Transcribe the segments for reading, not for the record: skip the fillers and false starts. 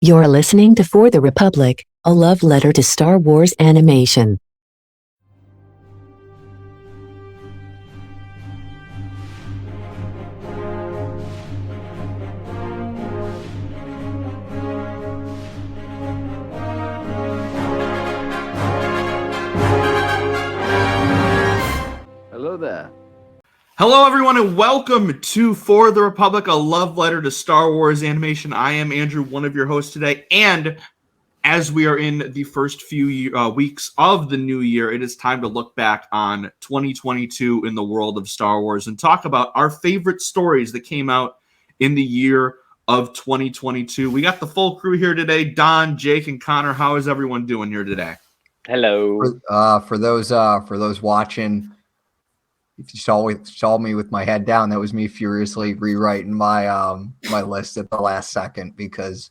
You're listening to For the Republic, a love letter to Star Wars animation. Hello there. Hello, everyone, and welcome to For the Republic, a love letter to Star Wars animation. I am Andrew, one of your hosts today, and as we are in the first few weeks of the new year, it is time to look back on 2022 in the world of Star Wars and talk about our favorite stories that came out in the year of 2022. We got the full crew here today. Don, Jake, and Connor. How is everyone doing here today? Hello. For those watching, if you saw me with my head down, that was me furiously rewriting my my list at the last second because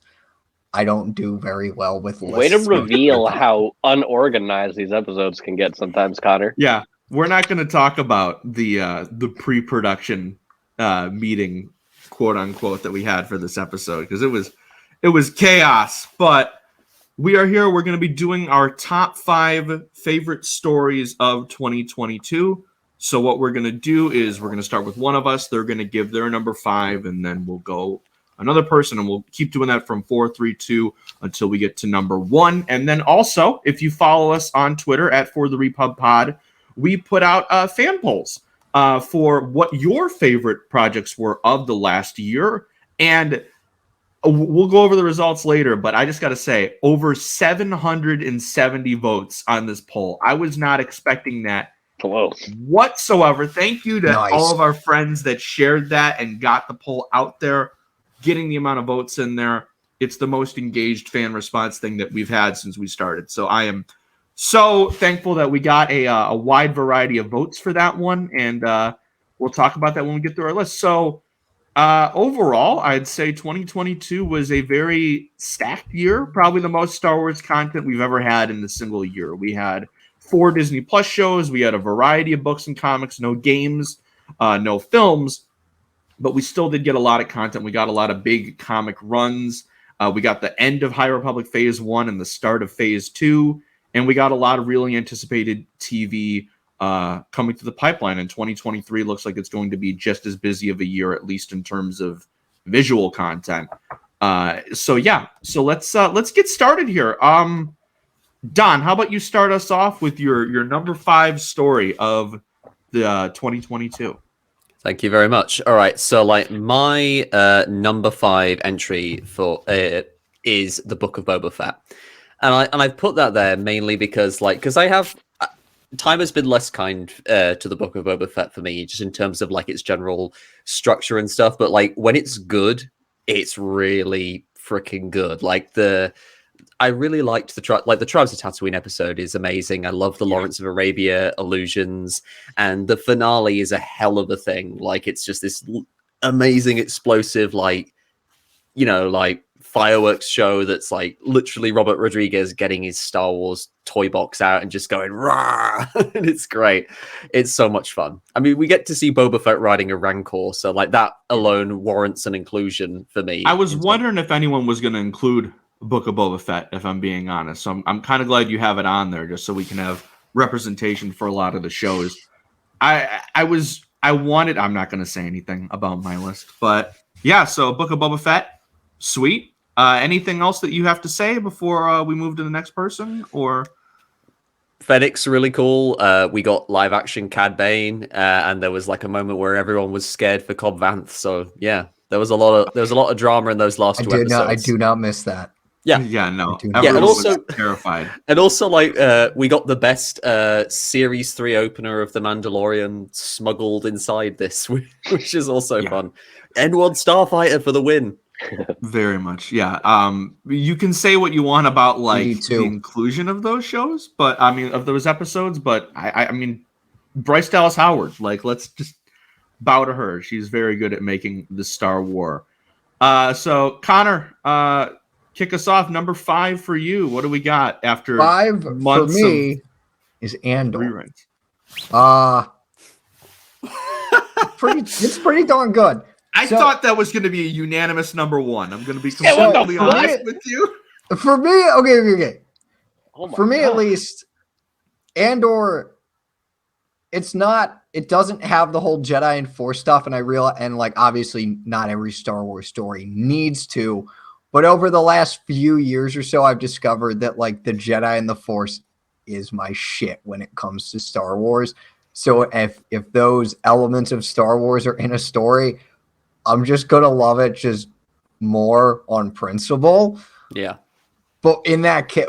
I don't do very well with lists. Way to reveal how unorganized these episodes can get sometimes, Conor. Yeah, we're not going to talk about the pre-production meeting, quote unquote, that we had for this episode because it was chaos. But we are here. We're going to be doing our top 5 favorite stories of 2022. So what we're going to do is we're going to start with one of us. They're going to give their number 5, and then we'll go another person, and we'll keep doing that from 4, 3, 2 until we get to number 1. And then also, if you follow us on Twitter at For the Repub Pod, we put out fan polls for what your favorite projects were of the last year. And we'll go over the results later, but I just got to say, over 770 votes on this poll. I was not expecting that whatsoever. Thank you to all of our friends that shared that and got the poll out there, getting the amount of votes in there. It's the most engaged fan response thing that we've had since we started. So I am so thankful that we got a wide variety of votes for that one. And we'll talk about that when we get through our list. So overall, I'd say 2022 was a very stacked year, probably the most Star Wars content we've ever had in a single year. We had 4 Disney Plus shows. We had a variety of books and comics, no games, no films, but we still did get a lot of content. We got a lot of big comic runs. We got the end of High Republic Phase 1 and the start of Phase 2, and we got a lot of really anticipated TV coming to the pipeline. And 2023 looks like it's going to be just as busy of a year, at least in terms of visual content. So let's get started here. Don, how about you start us off with your number 5 story of the 2022? Thank you very much. All right, so my number 5 entry for is the Book of Boba Fett, and I've put that there mainly because I have time has been less kind to the Book of Boba Fett for me, just in terms of its general structure and stuff. But when it's good, it's really freaking good. I really liked the Tribes of Tatooine episode is amazing. I love the Lawrence of Arabia allusions, and the finale is a hell of a thing. It's just this amazing, explosive, fireworks show that's literally Robert Rodriguez getting his Star Wars toy box out and just going rah, and it's great. It's so much fun. I mean, we get to see Boba Fett riding a Rancor, so that alone warrants an inclusion for me. I was wondering if anyone was going to include Book of Boba Fett, if I'm being honest. So I'm kind of glad you have it on there, just so we can have representation for a lot of the shows. I'm not going to say anything about my list, but yeah. So Book of Boba Fett, sweet. Anything else that you have to say before we move to the next person? Or Fennec's really cool. We got live action Cad Bane, and there was a moment where everyone was scared for Cobb Vanth. So yeah, there was a lot of drama in those last 2 episodes. I do not miss that. Yeah, no. Yeah, and also was terrified. And also, we got the best Series 3 opener of The Mandalorian smuggled inside this, which is also fun. N1 Starfighter for the win. Very much, yeah. You can say what you want about the inclusion of those shows, but of those episodes. But I mean, Bryce Dallas Howard. Let's just bow to her. She's very good at making the Star War. So Connor, kick us off. Number 5 for you. What do we got after 5 months for me is Andor. Rewrites? It's pretty darn good. I So- thought that was going to be a unanimous number one. I'm going to be Yeah, what the completely fuck? honest with you. For me, okay. Oh my For me, God. at least, Andor. It doesn't have the whole Jedi and Force stuff, and like obviously not every Star Wars story needs to, but over the last few years or so, I've discovered that like the Jedi and the Force is my shit when it comes to Star Wars. So if those elements of Star Wars are in a story, I'm just gonna love it just more on principle. Yeah. But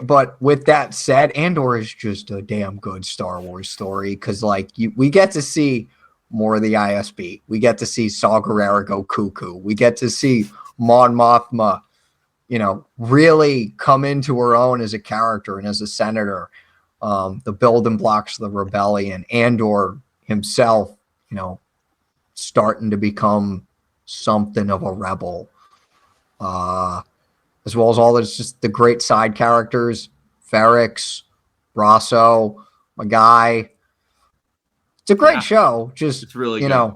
but with that said, Andor is just a damn good Star Wars story because, like, we get to see more of the ISB. We get to see Saw Gerrera go cuckoo. We get to see Mon Mothma, really come into her own as a character and as a senator. The building blocks of the rebellion. Andor himself, starting to become something of a rebel. As well as all this, just the great side characters, Ferrix, Rosso, my guy. It's a great show. Just It's really good.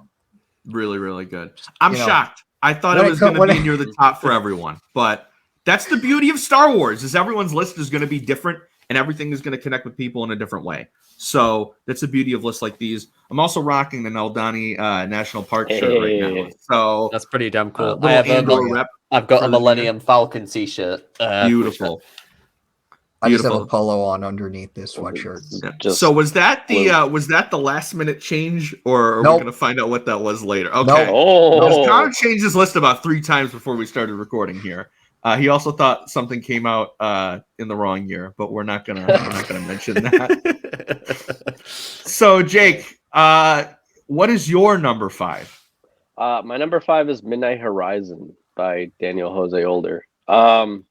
Really, really good. I'm You know, shocked. I thought when it it was co- going to when be it- near the top for everyone, but that's the beauty of Star Wars is everyone's list is going to be different and everything is going to connect with people in a different way. So that's the beauty of lists like these. I'm also rocking the Naldani National Park shirt right now. Hey. So That's pretty damn cool. little I have Andor yeah. rep. I've got for a the Millennium Falcon t-shirt. Beautiful. I just have a Beautiful. polo on underneath this sweatshirt. Yeah. Just So was that blue. the last minute change, or are we Nope. going to find out what that was later? Okay. Nope. Because Conor Oh, changed his list about 3 times before we started recording here. He also thought something came out in the wrong year, but we're not gonna mention that. So Jake, what is your number 5? my number 5 is Midnight Horizon by Daniel Jose Older. I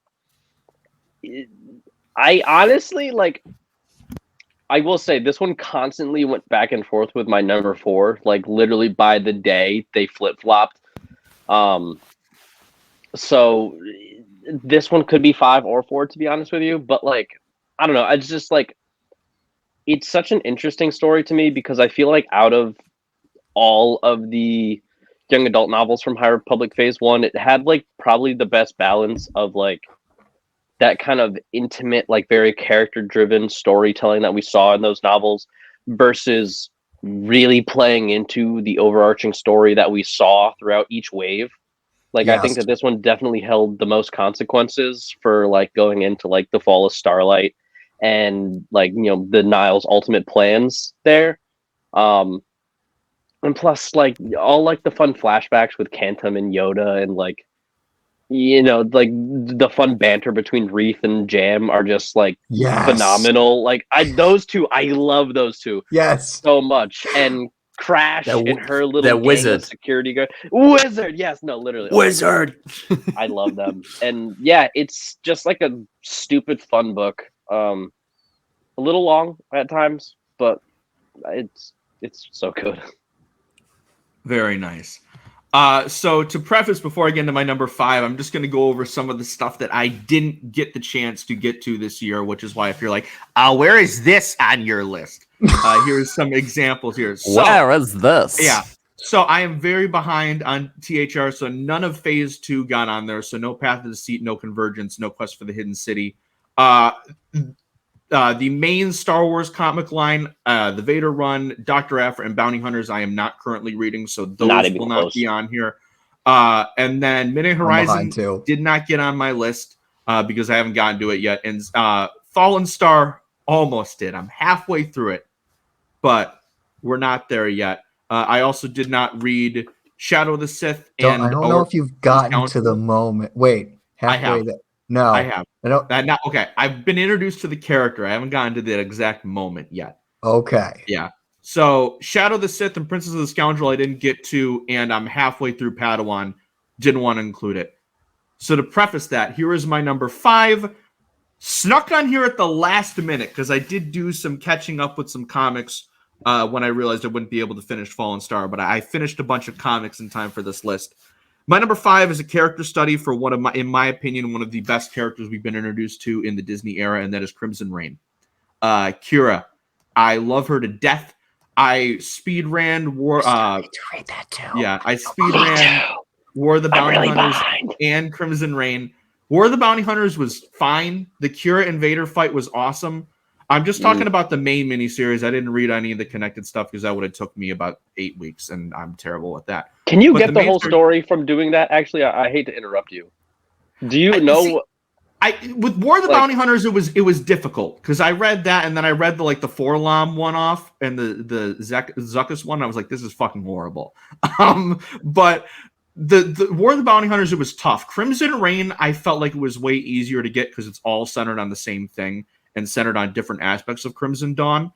honestly I will say this one constantly went back and forth with my number 4. Like literally by the day they flip flopped. So this one could be 5 or 4 to be honest with you, but like I don't know. It's just like it's such an interesting story to me because I feel like out of all of the young adult novels from High Republic Phase 1, it had like probably the best balance of like that kind of intimate, like very character driven storytelling that we saw in those novels versus really playing into the overarching story that we saw throughout each wave. Like I think Yes. that this one definitely held the most consequences for like going into like the Fall of Starlight and like the Nile's ultimate plans there. And plus like all like the fun flashbacks with Cantum and Yoda and like like the fun banter between Wreath and Jam are just like Yes. phenomenal. Like those two, I love those two Yes. so much. And Crash They're and her little they're gang wizard. of security guard. Wizard, yes, no, literally. Oh my Wizard. I love them. And yeah, it's just like a stupid fun book. A little long at times, but it's so good. Very nice. So to preface, before I get into my number 5, I'm just going to go over some of the stuff that I didn't get the chance to get to this year, which is why if you're like, where is this on your list? Here's some examples here. So, Where is this? yeah. So I am very behind on THR, so none of Phase 2 got on there. So no Path of Deceit, no Convergence, no Quest for the Hidden City. The main Star Wars comic line, the Vader run, Dr. Aphra, and Bounty Hunters, I am not currently reading, so those will not be on here. And then Midnight Horizon too. did not get on my list because I haven't gotten to it yet. And Fallen Star almost did. I'm halfway through it, but we're not there yet. I also did not read Shadow of the Sith. I don't know if you've gotten to the moment. Wait, halfway. No, I have. I don't. Okay, I've been introduced to the character. I haven't gotten to that exact moment yet. Okay. Yeah. So Shadow of the Sith and Princess of the Scoundrel I didn't get to, and I'm halfway through Padawan. Didn't want to include it. So to preface that, here is my number 5. Snuck on here at the last minute because I did do some catching up with some comics when I realized I wouldn't be able to finish Fallen Star, but I finished a bunch of comics in time for this list. My number 5 is a character study for in my opinion, one of the best characters we've been introduced to in the Disney era, and that is Crimson Reign. Kira, I love her to death. I speed ran War. I need to read that too. Yeah, I speed ran War of the Bounty really Hunters behind. and Crimson Reign. War of the Bounty Hunters was fine. The Kira Invader fight was awesome. I'm just talking about the main miniseries. I didn't read any of the connected stuff because that would have took me about 8 weeks, and I'm terrible at that. Can you But get the the main whole story- story from doing that? Actually, I hate to interrupt you. Do you know? With War of the Like- Bounty Hunters, it was difficult because I read that and then I read the Forlam one off and the Zuckus one. I was like, this is fucking horrible. But the War of the Bounty Hunters, it was tough. Crimson Reign, I felt like it was way easier to get because it's all centered on the same thing and centered on different aspects of Crimson Dawn.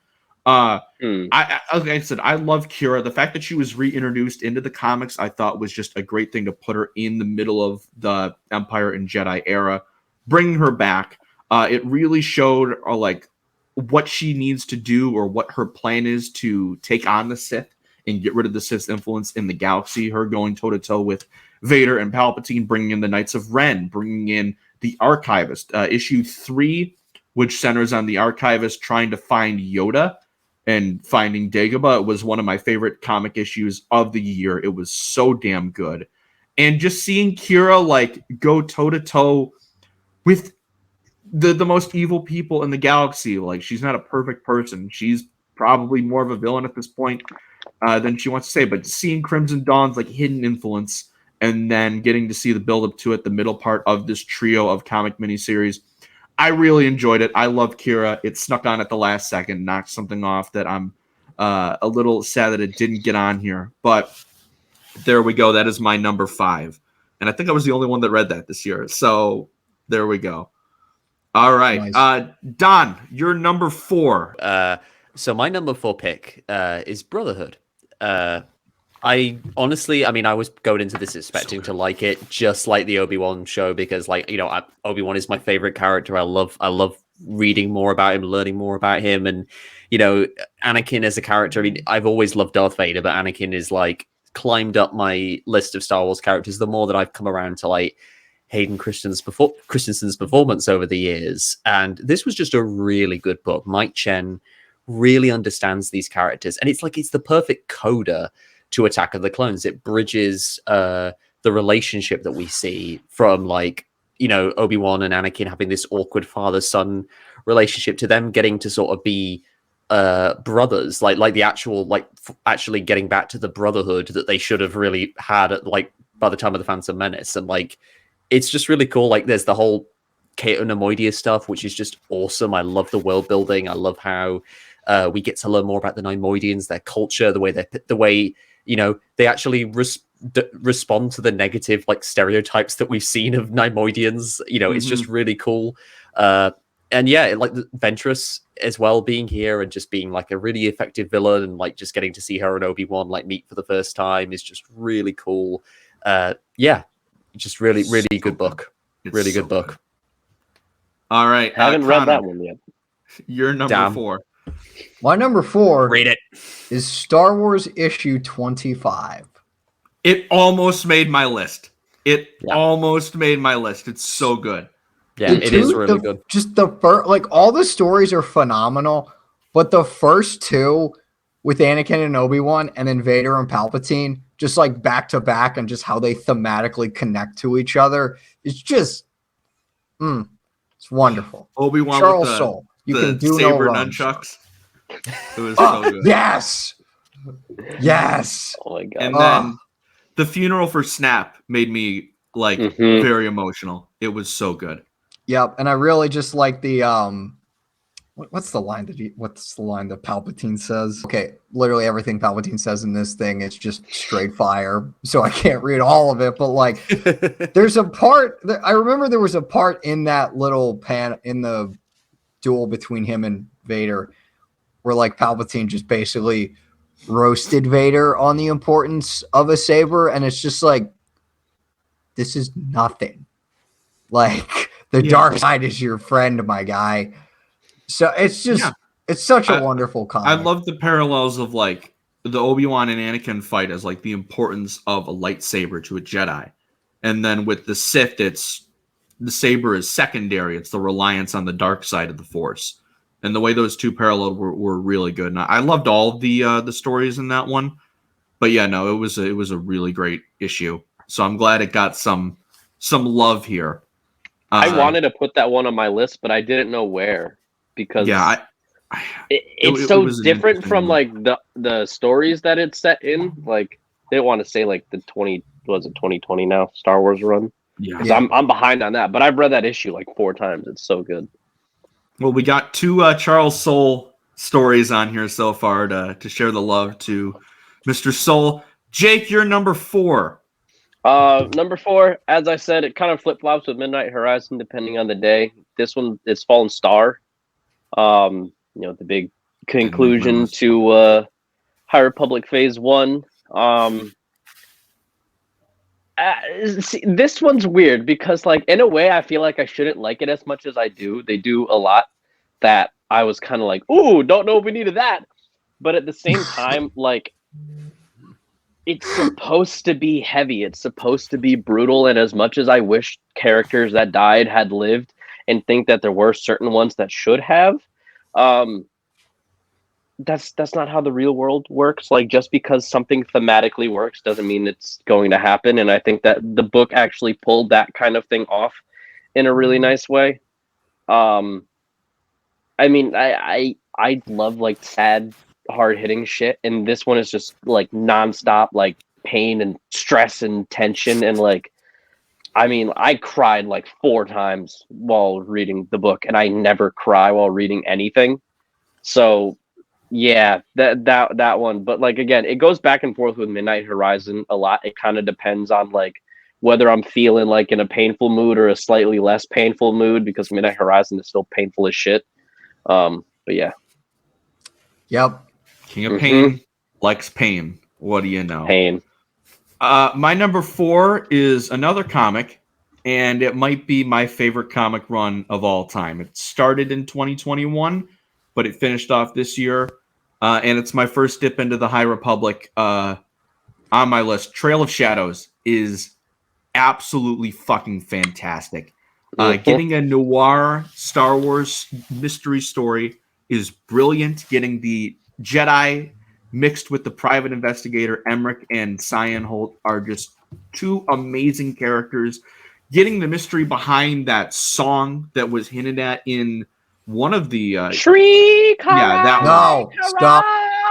Like I said, I love Kira. The fact that she was reintroduced into the comics, I thought was just a great thing to put her in the middle of the Empire and Jedi era. Bringing her back, it really showed like what she needs to do or what her plan is to take on the Sith and get rid of the Sith's influence in the galaxy. Her going toe to toe with Vader and Palpatine, bringing in the Knights of Ren, bringing in the Archivist. Issue 3, which centers on the Archivist trying to find Yoda and finding Dagobah, was one of my favorite comic issues of the year. It was so damn good, and just seeing Kira like go toe to toe with the most evil people in the galaxy. Like, she's not a perfect person. She's probably more of a villain at this point than she wants to say. But seeing Crimson Dawn's like hidden influence and then getting to see the build up to it, the middle part of this trio of comic miniseries, I really enjoyed it. I love Kira. It snuck on at the last second, knocked something off that I'm a little sad that it didn't get on here. But there we go. That is my number 5. And I think I was the only one that read that this year. So there we go. All right. Nice. Don, you're number 4. So my number 4 pick is Brotherhood. I honestly, I mean, I was going into this expecting to like it just like the Obi-Wan show because, like, you know, Obi-Wan is my favorite character. I love reading more about him, learning more about him, and you know, Anakin as a character. I mean, I've always loved Darth Vader, but Anakin is like climbed up my list of Star Wars characters the more that I've come around to like Hayden Christensen's performance over the years. And this was just a really good book. Mike Chen really understands these characters, and it's the perfect coda to Attack of the Clones. It bridges the relationship that we see from, like, you know, Obi-Wan and Anakin having this awkward father-son relationship to them getting to sort of be brothers, like the actual, like, actually getting back to the brotherhood that they should have really had at, like, by the time of the Phantom Menace. And like, it's just really cool. Like, there's the whole Cato Nemoidia stuff, which is just awesome. I love the world building. I love how we get to learn more about the Neimoidians, their culture, the way you know, they actually respond to the negative, like, stereotypes that we've seen of Neimoidians. You know, it's just really cool. And yeah, like Ventress as well being here and just being like a really effective villain, and like just getting to see her and Obi-Wan like meet for the first time is just really cool. Yeah, just really good book. Really good book. All right. I haven't read Conor, that one yet. You're number Damn. 4. My number 4 Read it. is Star Wars issue 25. It almost made my list. It's so good. Yeah, it is really good. Just the first, like, all the stories are phenomenal, but the first 2 with Anakin and Obi-Wan, and then Vader and Palpatine, just like back to back, and just how they thematically connect to each other, it's just, it's wonderful. Obi-Wan Charles with Soule, you the can do no saber wrong. nunchucks. It was so good. Yes. Oh my god. And then the funeral for Snap made me like very emotional. It was so good. Yep, and I really just like the what's the line that Palpatine says? Okay, literally everything Palpatine says in this thing is just straight fire, so I can't read all of it, but like there's a part that I remember there was a part in that little in the duel between him and Vader where like Palpatine just basically roasted Vader on the importance of a saber, and it's just like, this is nothing. Like, the dark side is your friend, my guy. So it's just, it's such a wonderful comic. I love the parallels of like the Obi-Wan and Anakin fight as like the importance of a lightsaber to a Jedi. And then with the Sith, it's the saber is secondary. It's the reliance on the dark side of the Force. And the way those two paralleled were really good. And I loved all of the stories in that one. But yeah, no, it was a really great issue. So I'm glad it got some love here. I wanted to put that one on my list, but I didn't know where because it's it so was an different interesting from one. like the stories that it's set in. Like they didn't want to say like the 2020 now Star Wars run. Yeah. Because I'm behind on that, but I've read that issue like 4 times. It's so good. Well, we got 2 Charles Soule stories on here so far to share the love to Mr. Soule. Jake, you're number 4. Number 4, as I said, it kind of flip flops with Midnight Horizon depending on the day. This one is Fallen Star. The big conclusion to High Republic Phase 1. See, this one's weird because, like, in a way, I feel like I shouldn't like it as much as I do. They do a lot that I was kind of like, ooh, don't know if we needed that. But at the same time, like, it's supposed to be heavy. It's supposed to be brutal. And as much as I wish characters that died had lived and think that there were certain ones that should have, that's not how the real world works. Like, just because something thematically works doesn't mean it's going to happen. And I think that the book actually pulled that kind of thing off in a really nice way. I mean, I love like sad, hard hitting shit, and this one is just like nonstop like pain and stress and tension, and like, I mean, I cried like 4 times while reading the book, and I never cry while reading anything. So yeah, that one. But like, again, it goes back and forth with Midnight Horizon a lot. It kind of depends on like whether I'm feeling like in a painful mood or a slightly less painful mood, because Midnight Horizon is still painful as shit. But yeah. Yep. King of Pain likes pain. What do you know? Pain. My number 4 is another comic, and it might be my favorite comic run of all time. It started in 2021, but it finished off this year, and it's my first dip into the High Republic on my list. Trail of Shadows is absolutely fucking fantastic. Getting a noir Star Wars mystery story is brilliant. Getting the Jedi mixed with the private investigator Emmerich and Cyan Holt are just 2 amazing characters. Getting the mystery behind that song that was hinted at in one of the Shriek! Yeah, that No, stop.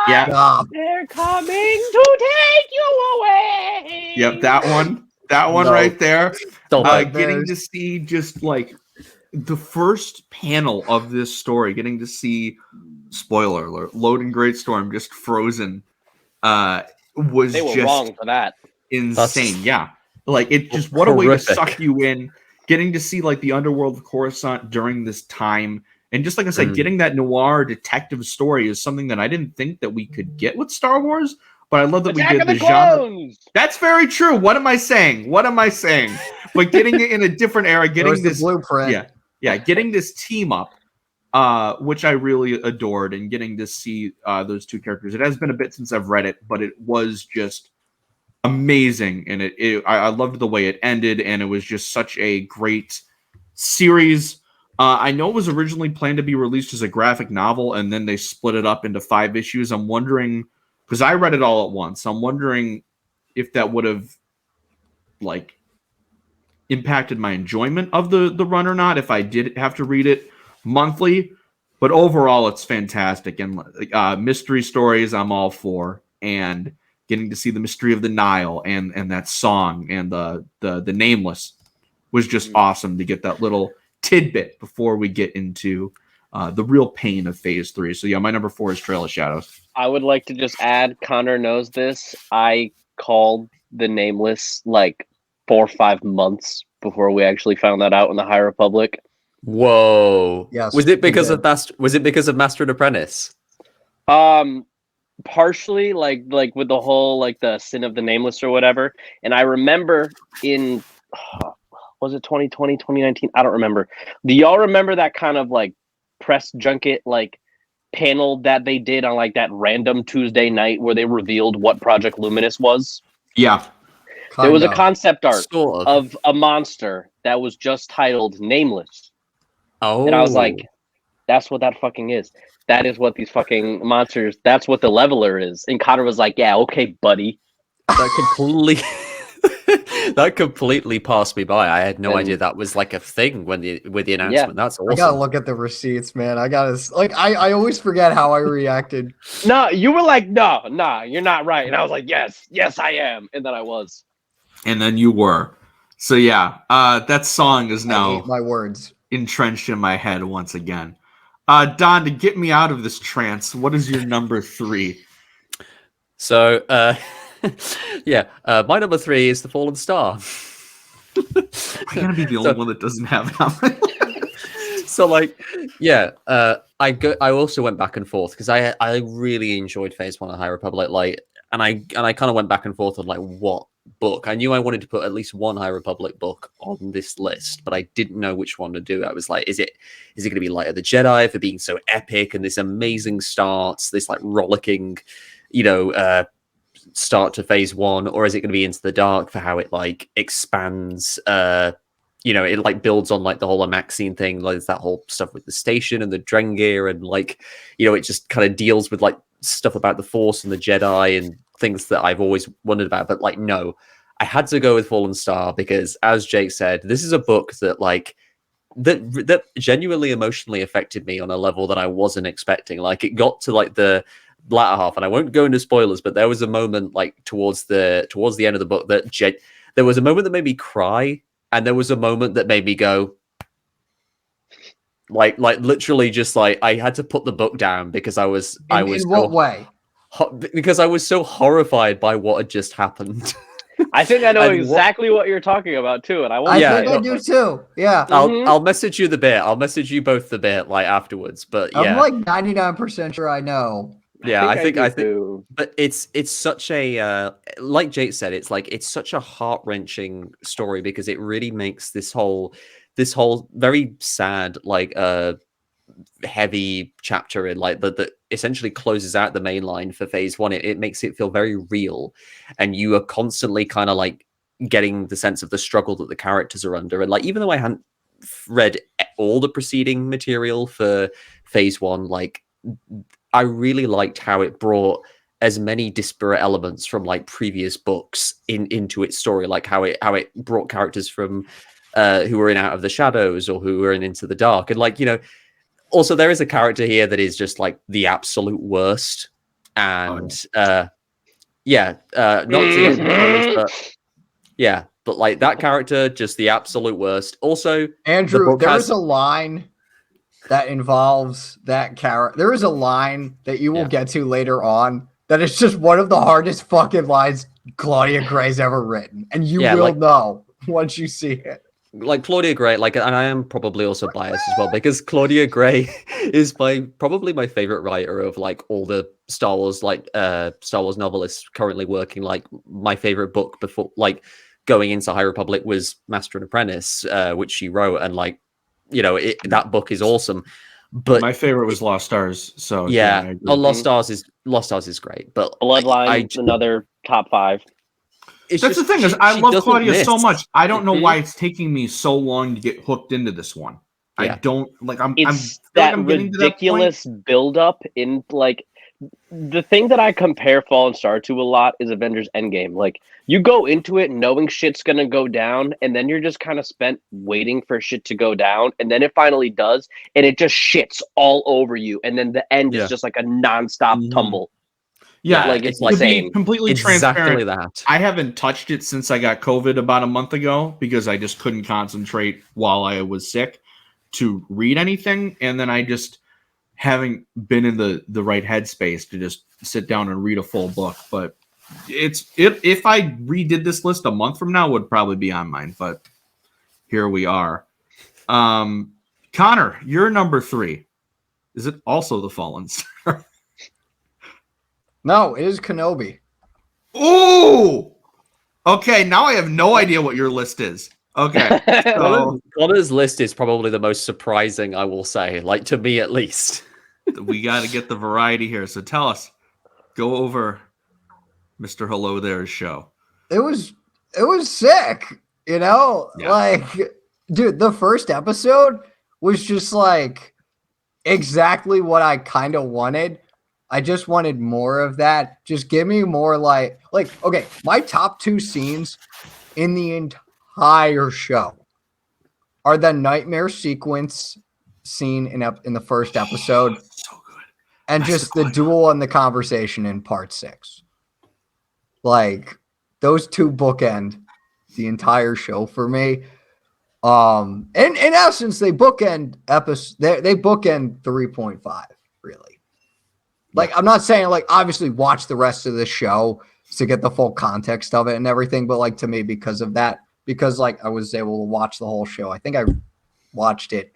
Yeah. Stop. They're coming to take you away. Yep, that one No. right there. Stop Getting to see just like the first panel of this story, getting to see, spoiler alert, Loden Greatstorm just frozen was They were just wrong for that. insane. Yeah. Like, it just, what a way to horrific. suck you in. Getting to see like the underworld of Coruscant during this time. And just like I said, getting that noir detective story is something that I didn't think that we could get with Star Wars, but I love that Attack we of did the the genre. Clones! That's very true. What am I saying? But getting it in a different era, getting There's the this blueprint. getting this team up, which I really adored, and getting to see those 2 characters. It has been a bit since I've read it, but it was just amazing, and I loved the way it ended, and it was just such a great series. I know it was originally planned to be released as a graphic novel, and then they split it up into 5 issues. I'm wondering, because I read it all at once, I'm wondering if that would have like impacted my enjoyment of the run or not, if I did have to read it monthly. But overall, it's fantastic, and mystery stories I'm all for, and getting to see the mystery of the Nile and that song and the Nameless was just awesome to get that little tidbit before we get into the real pain of Phase 3. So yeah, my number 4 is Trail of Shadows. I would like to just add, Connor knows this, I called the Nameless like 4 or 5 months before we actually found that out in the High Republic. Whoa. Yes, Was it because we of Master and Apprentice? Partially, like with the whole like the Sin of the Nameless or whatever. And I remember in was it 2020, 2019? I don't remember. Do y'all remember that kind of like press junket like panel that they did on like that random Tuesday night where they revealed what Project Luminous was? Yeah. There was a Kinda. concept art Sort of a monster that was just titled Nameless. Oh. And I was like, that's what that fucking is. That is what these fucking monsters, that's what the leveler is. And Conor was like, yeah, okay, buddy. that completely That completely passed me by. I had no And- idea that was like a thing with the announcement. That's I gotta awesome. look at the receipts, man. I gotta like I always forget how I reacted. No, you were like, no, nah, you're not right. And I was like, yes, I am. And then I was. And then you were. So yeah, that song is I now ate my words. entrenched in my head once again. Don, to get me out of this trance, what is your number 3? So, my number 3 is The Fallen Star. I'm gonna be the only one that doesn't have it on my list. So like, I also went back and forth because I really enjoyed Phase 1 of High Republic, like, and I kind of went back and forth on like what book. I knew I wanted to put at least one High Republic book on this list, but I didn't know which one to do. I was like, is it going to be Light of the Jedi for being so epic and this amazing starts, this like rollicking, start to Phase 1, or is it going to be Into the Dark for how it like expands, it like builds on like the whole Amaxian thing, like that whole stuff with the station and the Drengir, and like, it just kind of deals with like stuff about the Force and the Jedi and things that I've always wondered about. But like, no, I had to go with Fallen Star because, as Jake said, this is a book that like that genuinely emotionally affected me on a level that I wasn't expecting. Like, it got to like the latter half, and I won't go into spoilers, but there was a moment like towards the end of the book that there was a moment that made me cry, and there was a moment that made me go like literally just like I had to put the book down because In what way? because I was so horrified by what had just happened. I think I know And exactly what you're talking about too, and I want. I Yeah, think I do too. Yeah. I'll message you the bit. I'll message you both the bit like afterwards. But yeah, I'm like 99% sure I know. yeah, I think, too. but it's such a like Jake said, it's such a heart-wrenching story because it really makes this whole very sad, like heavy chapter in like that essentially closes out the main line for Phase 1. It makes it feel very real, and you are constantly kind of like getting the sense of the struggle that the characters are under. And like, even though I hadn't read all the preceding material for Phase 1, like, I really liked how it brought as many disparate elements from like previous books into its story, like how it brought characters from who were in Out of the Shadows or who were in Into the Dark. And like, also there is a character here that is just like the absolute worst. And not to get into spoilers, but yeah, but like that character, just the absolute worst. Also, Andrew, there is a line that involves that character. There is a line that you will get to later on that is just one of the hardest fucking lines Claudia Gray's ever written. And you will know once you see it. Like Claudia Gray, like, and I am probably also biased as well because Claudia Gray is probably my favorite writer of like all the Star Wars novelists currently working. Like, my favorite book before like going into High Republic was Master and Apprentice, which she wrote, and like, that book is awesome. But my favorite was Lost Stars. So Lost Stars is great. But Bloodline, another top 5. That's the thing, is I love Claudia so much. I don't know why it's taking me so long to get hooked into this one. I don't like. It's that ridiculous buildup in like. The thing that I compare Fallen Star to a lot is Avengers Endgame. Like, you go into it knowing shit's gonna go down, and then you're just kind of spent waiting for shit to go down, and then it finally does, and it just shits all over you, and then the end is just like a nonstop tumble. Yeah, like it's to be insane. completely Exactly transparent. that. I haven't touched it since I got COVID about a month ago because I just couldn't concentrate while I was sick to read anything, and then I just haven't been in the right headspace to just sit down and read a full book. But if I redid this list a month from now, it would probably be on mine. But here we are. Conor, you're number 3. Is it also The Fallen Star? No, it is Kenobi. Ooh! Okay, now I have no idea what your list is. Okay. So Conor's list is probably the most surprising, I will say, like, to me at least. we got to get the variety here. So tell us, go over Mr. Hello There's show. It was sick, like, dude, the first episode was just like exactly what I kind of wanted. I just wanted more of that. Just give me more like, okay, my top 2 scenes in the entire show are the nightmare sequence scene in the first episode, So good. and That's just the the duel and the conversation in part 6. Like, those two bookend the entire show for me. In essence, they bookend they bookend 3.5, really. Like, I'm not saying, like, obviously watch the rest of the show to get the full context of it and everything, but, like, to me, because of that, because, like, I was able to watch the whole show. I think I watched it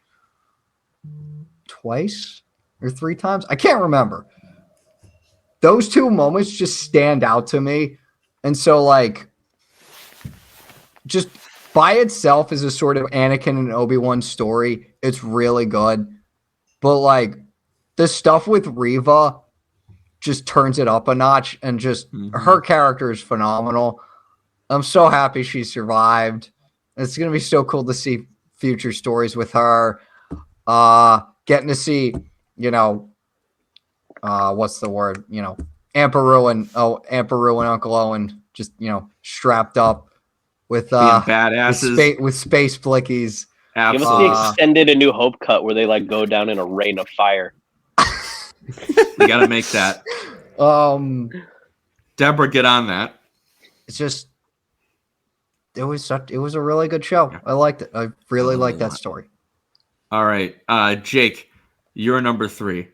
twice or 3 times. I can't remember. Those two moments just stand out to me. And so, like, just by itself as a sort of Anakin and Obi-Wan story, it's really good. But, like, the stuff with Reva just turns it up a notch, and just her character is phenomenal. I'm so happy she survived. It's going to be so cool to see future stories with her. Getting to see, what's the word? Amperu and Uncle Owen just, strapped up with Being badasses. with space flickies. Give us Absolutely. the extended A New Hope cut where they like go down in a rain of fire. We got to make that. Deborah, get on that. It's just it was a really good show. I liked it. I really liked that story. All right, Jake, you're number 3.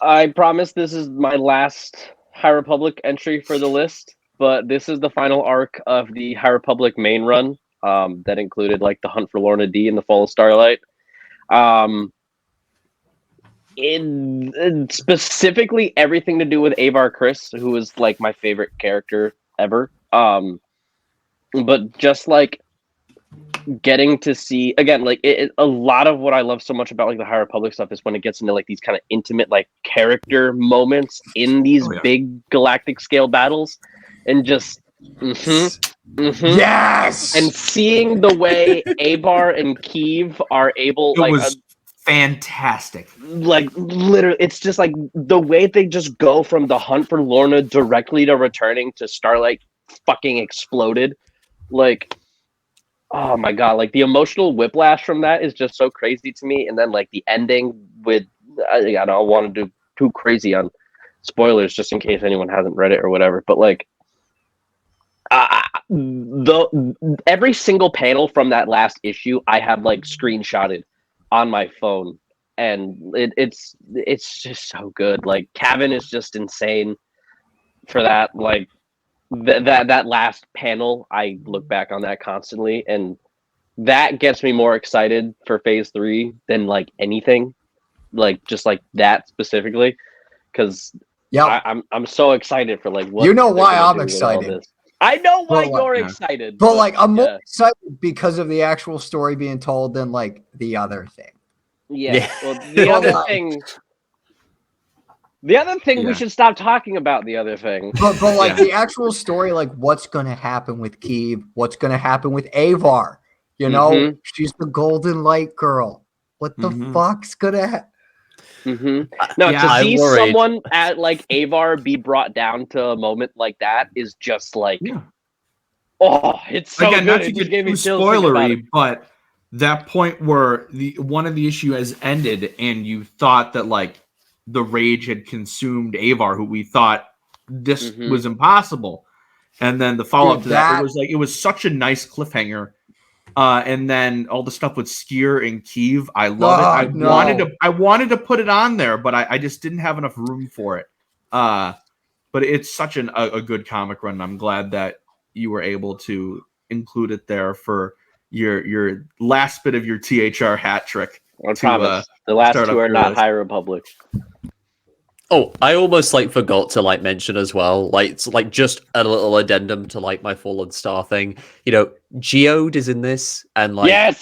I promise this is my last High Republic entry for the list, but this is the final arc of the High Republic main run that included like the Hunt for Lorna D and the Fall of Starlight. In specifically everything to do with Avar Kriss, who is like my favorite character ever. But just like getting to see again, like a lot of what I love so much about like the High Republic stuff is when it gets into like these kind of intimate like character moments in these big galactic scale battles, and just Yes, and seeing the way Avar and Keeve are able It was fantastic. like literally, it's just like the way they just go from the Hunt for Lorna directly to returning to Starlight fucking exploded. Like, oh my god, like the emotional whiplash from that is just so crazy to me. And then like the ending with, I don't want to do too crazy on spoilers just in case anyone hasn't read it or whatever, but like every single panel from that last issue I have like screenshotted on my phone, and it's just so good. Like Cavan is just insane for that. Like that last panel, I look back on that constantly, and that gets me more excited for phase 3 than like anything, like just like that specifically, because I'm so excited for like what why I'm excited. I know why you're excited, but like I'm more excited because of the actual story being told than like the other thing. Yeah. Well, the other thing we should stop talking about the other thing. But like the actual story, like what's gonna happen with Keeve, what's gonna happen with Avar? She's the golden light girl. What the fuck's gonna happen? No, to see someone at like Avar be brought down to a moment like that is just like, oh, it's so again, good. not to get too spoilery, but that point where one of the issue has ended, and you thought that like the rage had consumed Avar, who we thought this was impossible, and then the follow up to that, it was such a nice cliffhanger. And then all the stuff with Skier and Keeve, I love it. I wanted to put it on there, but I just didn't have enough room for it. But it's such a good comic run. And I'm glad that you were able to include it there for your last bit of your THR hat trick. I promise. The last two are not High Republic. Oh, I almost like forgot to like mention as well, like it's like just a little addendum to like my Fallen Star thing. Geode is in this, and like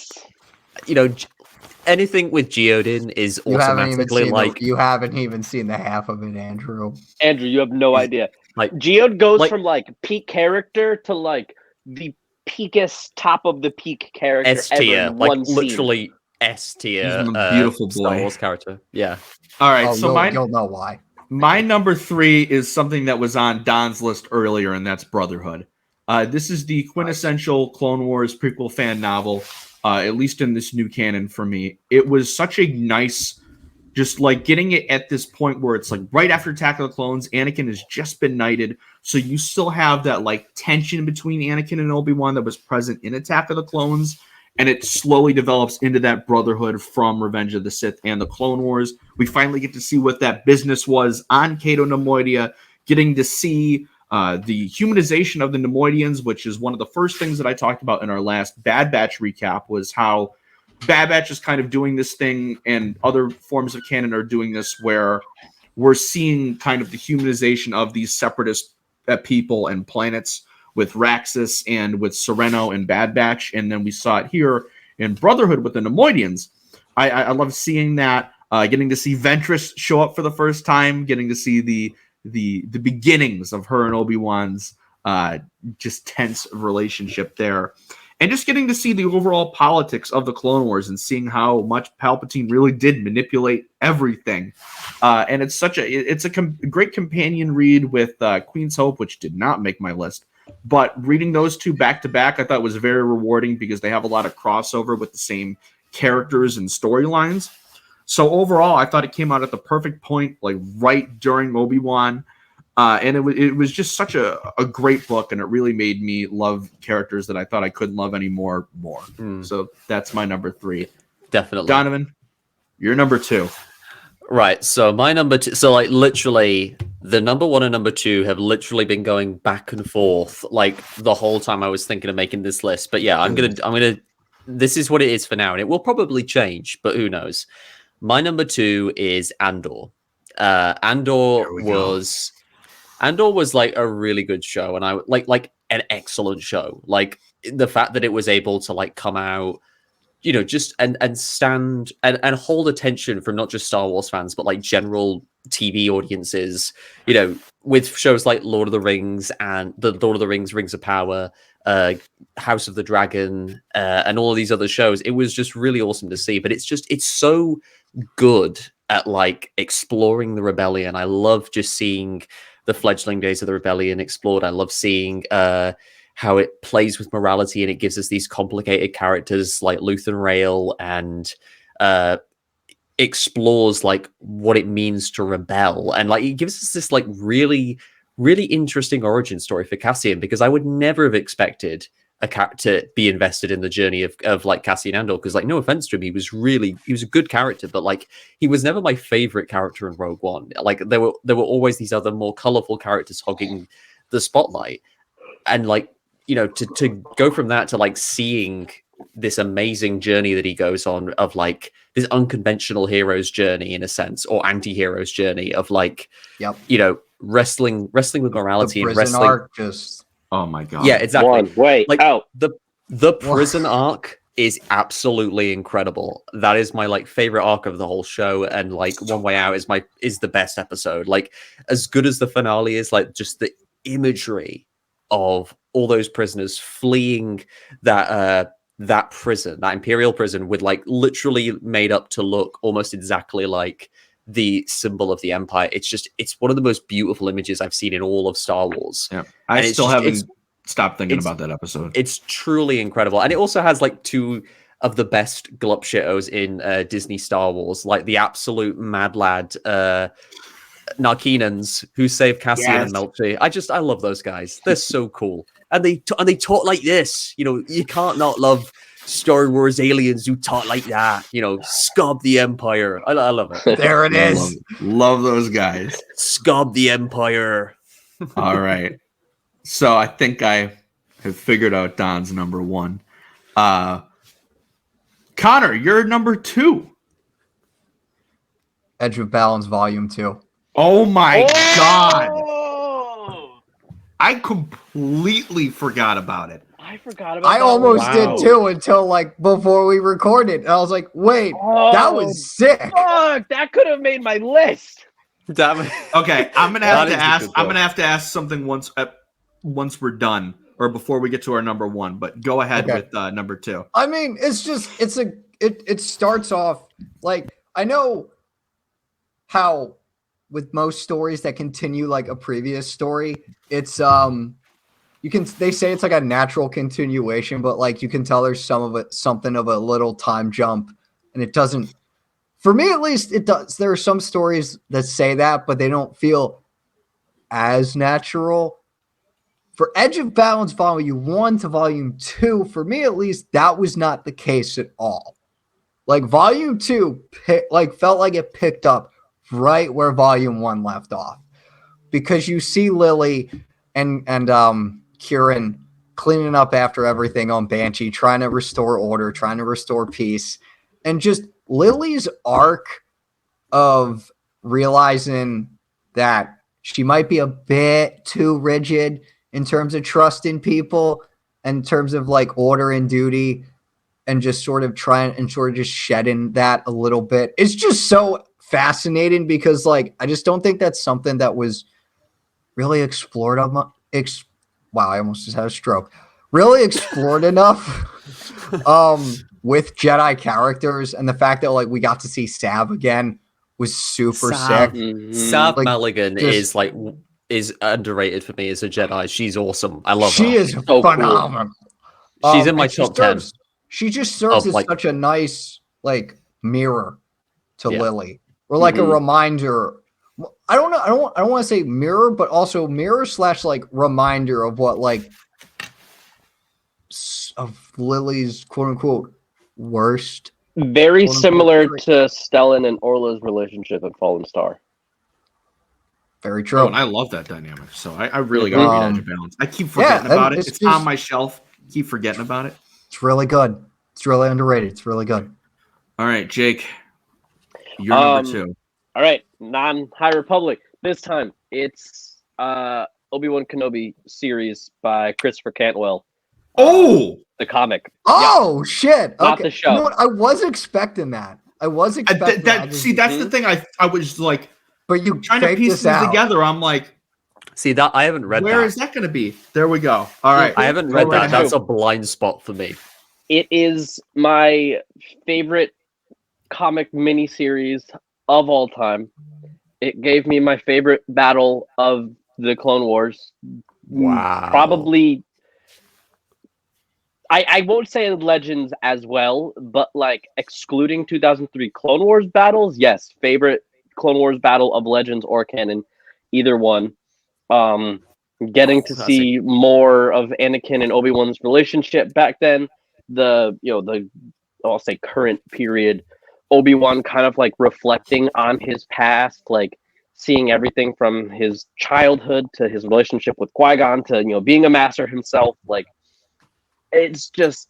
anything with Geode in is automatically like you haven't even seen the half of it, Andrew. Andrew, you have no idea. Like Geode goes from like peak character to like the peakest top of the peak character S tier, ever. Like literally S tier. Beautiful boy. Star Wars character. Yeah. All right, so you'll know why. My number 3 is something that was on Don's list earlier, and that's Brotherhood. This is the quintessential Clone Wars prequel fan novel, at least in this new canon for me. It was such a nice, just like getting it at this point where it's like right after Attack of the Clones, Anakin has just been knighted, so you still have that like tension between Anakin and Obi-Wan that was present in Attack of the Clones, and it slowly develops into that brotherhood from Revenge of the Sith and the Clone Wars. We finally get to see what that business was on Cato Nemoidia, getting to see the humanization of the Nemoidians, which is one of the first things that I talked about in our last Bad Batch recap, was how Bad Batch is kind of doing this thing, and other forms of canon are doing this, where we're seeing kind of the humanization of these separatist people and planets with Raxus and with Sereno and Bad Batch, and then we saw it here in Brotherhood with the Nemoidians. I love seeing that, getting to see Ventress show up for the first time, getting to see the beginnings of her and Obi-Wan's just tense relationship there. And just getting to see the overall politics of the Clone Wars and seeing how much Palpatine really did manipulate everything. And it's a great companion read with Queen's Hope, which did not make my list. But reading those two back to back, I thought was very rewarding because they have a lot of crossover with the same characters and storylines. So overall, I thought it came out at the perfect point, like right during Obi-Wan. And it was just such a great book, and it really made me love characters that I thought I couldn't love anymore more. So that's my number 3. Definitely. Donovan, you're number 2. Right. So my number 2. So like literally, the number 1 and number 2 have literally been going back and forth like the whole time I was thinking of making this list. But yeah, I'm gonna. This is what it is for now, and it will probably change, but who knows? My number 2 is Andor. Andor was like a really good show, and I like an excellent show. Like the fact that it was able to like come out, you know, just and stand and hold attention from not just Star Wars fans, but like general TV audiences, you know, with shows like Lord of the Rings and the Lord of the Rings, Rings of Power, House of the Dragon, and all of these other shows. It was just really awesome to see, but it's so good at like exploring the rebellion. I love just seeing the fledgling days of the rebellion explored. I love seeing how it plays with morality, and it gives us these complicated characters like Luthen Rael, and explores like what it means to rebel, and like it gives us this like really, really interesting origin story for Cassian, because I would never have expected a character to be invested in the journey of like Cassian Andor, because like no offense to him, he was a good character, but like he was never my favorite character in Rogue One. Like there were always these other more colorful characters hogging the spotlight, and like, you know, to go from that to like seeing this amazing journey that he goes on of like this unconventional hero's journey in a sense, or anti-hero's journey of like, you know, wrestling with morality, and wrestling arc just. Oh my god! Yeah, exactly. One way like out. The prison arc is absolutely incredible. That is my like favorite arc of the whole show, and like One Way Out is the best episode. Like as good as the finale is, like just the imagery of all those prisoners fleeing that prison, that Imperial prison, with like literally made up to look almost exactly like the symbol of the Empire. It's one of the most beautiful images I've seen in all of Star Wars. Yeah, I still haven't stopped thinking about that episode. It's truly incredible, and it also has like 2 of the best glup shittos in Disney Star Wars, like the absolute mad lad Narkinans who save Cassian and Melchi. I love those guys. They're so cool, and they talk like this. You know, you can't not love Star Wars aliens who talk like that. You know, scab the Empire. I love it. There it is. Love those guys. Scab the Empire. All right. So I think I have figured out Don's number 1. Conor, you're number 2. Edge of Balance Volume 2. Oh my god! I completely forgot about it. I forgot about I that. almost did too, until like before we recorded. And I was like, wait, that was sick. Fuck, that could have made my list. Damn it. Okay, I'm gonna have to ask something once we're done, or before we get to our number 1. But go ahead with number 2. I mean, it starts off like, I know how with most stories that continue like a previous story, it's they say it's like a natural continuation, but like you can tell there's something of a little time jump, and it doesn't. For me, at least, it does. There are some stories that say that, but they don't feel as natural. For Edge of Balance Volume 1 to Volume 2, for me at least, that was not the case at all. Like Volume 2 felt like it picked up right where Volume 1 left off. Because you see Lily and Kieran cleaning up after everything on Banshee, trying to restore order, trying to restore peace. And just Lily's arc of realizing that she might be a bit too rigid in terms of trusting people, in terms of like order and duty, and just sort of just shedding that a little bit. It's just so fascinating because like I just don't think that's something that was really explored wow, I almost just had a stroke. Really explored enough with Jedi characters, and the fact that like we got to see Sav again was super sick. Sav Like, Mulligan is underrated for me as a Jedi. She's awesome. I love her. She is So phenomenal. She's in my top 10. She just serves as like- such a nice like mirror to Yeah. Lily, or like a reminder. I don't know. I don't want to say mirror, but also mirror / like reminder of what like of Lily's quote unquote worst. Very quote, unquote, similar trait. to Stellan and Orla's relationship in Fallen Star. Very true. Oh, and I love that dynamic. So I really got to read Edge of Balance. I keep forgetting about it. It's on my shelf. Keep forgetting about it. It's really good. It's really underrated. It's really good. All right, Jake. You're number 2. All right, non-High Republic. This time it's Obi-Wan Kenobi series by Christopher Cantwell. Oh! The comic. Oh, shit. Not Okay. the show. You know what? I was expecting that. See, that's the thing. I was like, but you trying to piece this together. I'm like, see that I haven't read where that. is that going to be? There we go. All right. I haven't read that. That's a blind spot for me. It is my favorite comic miniseries of all time. It gave me my favorite battle of the Clone Wars. Wow. Probably, I won't say Legends as well, but like excluding 2003 Clone Wars battles, yes, favorite Clone Wars battle of Legends or canon, either one. Getting to see more of Anakin and Obi-Wan's relationship back then, I'll say current period, Obi-Wan kind of like reflecting on his past, like seeing everything from his childhood to his relationship with Qui-Gon to, being a master himself. Like, it's just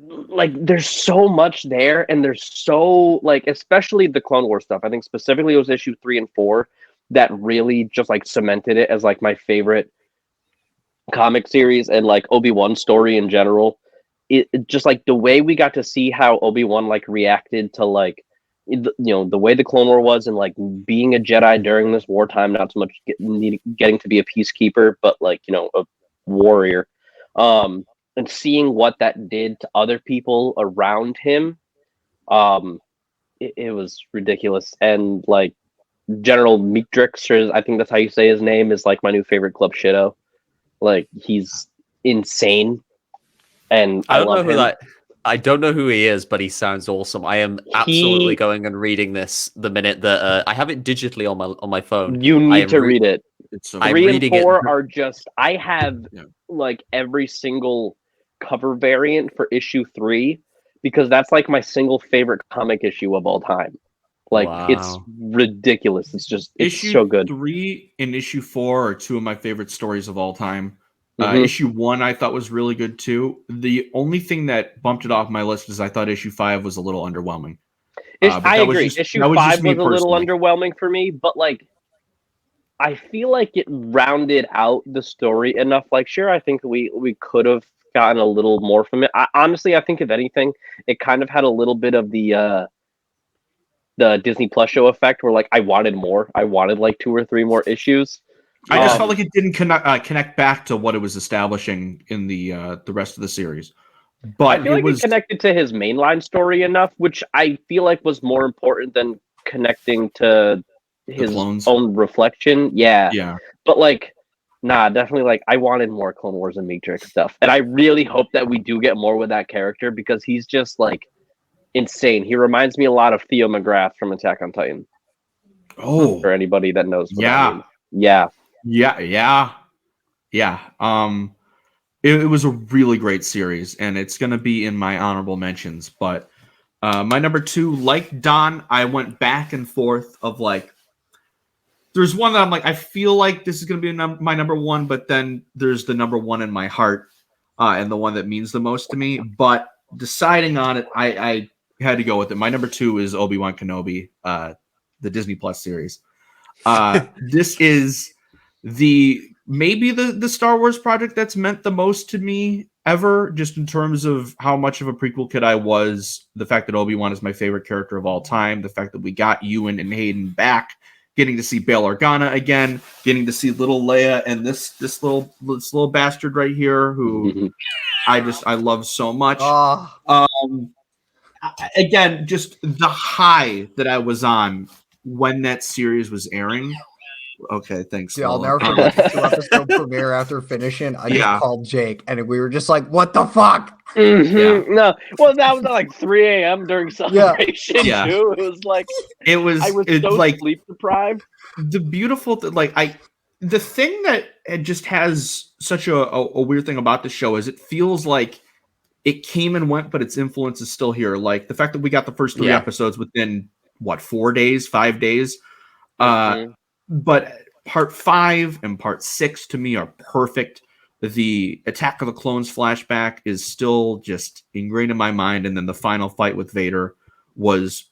like there's so much there, and there's so like, especially the Clone Wars stuff. I think specifically it was issue 3 and 4 that really just like cemented it as like my favorite comic series, and like Obi-Wan story in general. It just like the way we got to see how Obi-Wan like reacted to like the way the Clone War was, and like being a Jedi during this wartime, not so much getting to be a peacekeeper, but like a warrior, and seeing what that did to other people around him, it was ridiculous. And like General Meetrix, or I think that's how you say his name, is like my new favorite Club Shido. Like, he's insane. And I love him. I don't know who he is, but he sounds awesome. I am absolutely going and reading this the minute that I have it digitally on my phone. You need to read it. It's 3 and 4 are just. I have like every single cover variant for issue 3 because that's like my single favorite comic issue of all time. Like, it's ridiculous. It's issue so good. 3 and issue 4 are 2 of my favorite stories of all time. Issue 1 I thought was really good too. The only thing that bumped it off my list is I thought issue 5 was a little underwhelming. I agree. Issue 5 was a little underwhelming for me, but like, I feel like it rounded out the story enough. Like, sure, I think we could have gotten a little more from it. Honestly, I think if anything, it kind of had a little bit of the Disney Plus show effect, where like I wanted more. I wanted like 2 or 3 more issues. I just felt like it didn't connect back to what it was establishing in the rest of the series. But I feel like it connected to his mainline story enough, which I feel like was more important than connecting to his own reflection. Yeah. But like Nah, definitely. Like, I wanted more Clone Wars and Matrix stuff, and I really hope that we do get more with that character because he's just like insane. He reminds me a lot of Theo McGrath from Attack on Titan. Oh, For anybody that knows what yeah. I mean. Yeah. Yeah. It was a really great series, and it's going to be in my honorable mentions. But my number 2, like Don, I went back and forth of like, there's one that I'm like, I feel like this is going to be my number 1, but then there's the number 1 in my heart, and the one that means the most to me. But deciding on it, I had to go with it. My number 2 is Obi-Wan Kenobi, the Disney Plus series. This is maybe the Star Wars project that's meant the most to me ever, just in terms of how much of a prequel kid I was. The fact that Obi-Wan is my favorite character of all time. The fact that we got Ewan and Hayden back, getting to see Bail Organa again, getting to see little Leia and this little bastard right here who I love so much. Again, just the high that I was on when that series was airing. Okay, thanks. Dude, I'll never forget the 2-episode premiere after finishing. I just called Jake, and we were just like, "What the fuck?" No, well, that was at like 3 a.m. during celebration too. It was like I was so like sleep deprived. The beautiful the thing that it just has such a weird thing about the show is it feels like it came and went, but its influence is still here. Like the fact that we got the first 3 episodes within 4 days, 5 days. But part 5 and part 6 to me are perfect. The Attack of the Clones flashback is still just ingrained in my mind, and then the final fight with Vader was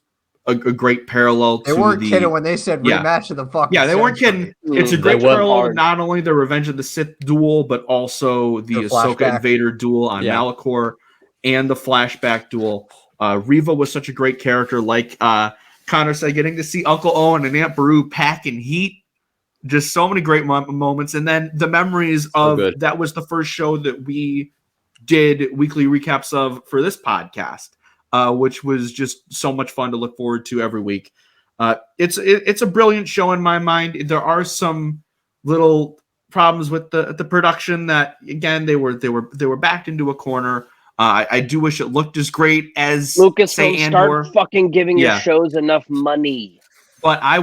a great parallel. They weren't kidding when they said rematch of the fucking. Yeah, they weren't kidding. It's a great parallel to not only the Revenge of the Sith duel, but also the Ahsoka and Vader duel on Malachor, and the flashback duel. Reva was such a great character, like Conor said, getting to see Uncle Owen and Aunt Beru packing heat. Just so many great moments. And then the memories of that was the first show that we did weekly recaps of for this podcast, which was just so much fun to look forward to every week. It's a brilliant show in my mind. There are some little problems with the production that, again, they were backed into a corner. I do wish it looked as great as Lucas. Say Start fucking giving your shows enough money. But I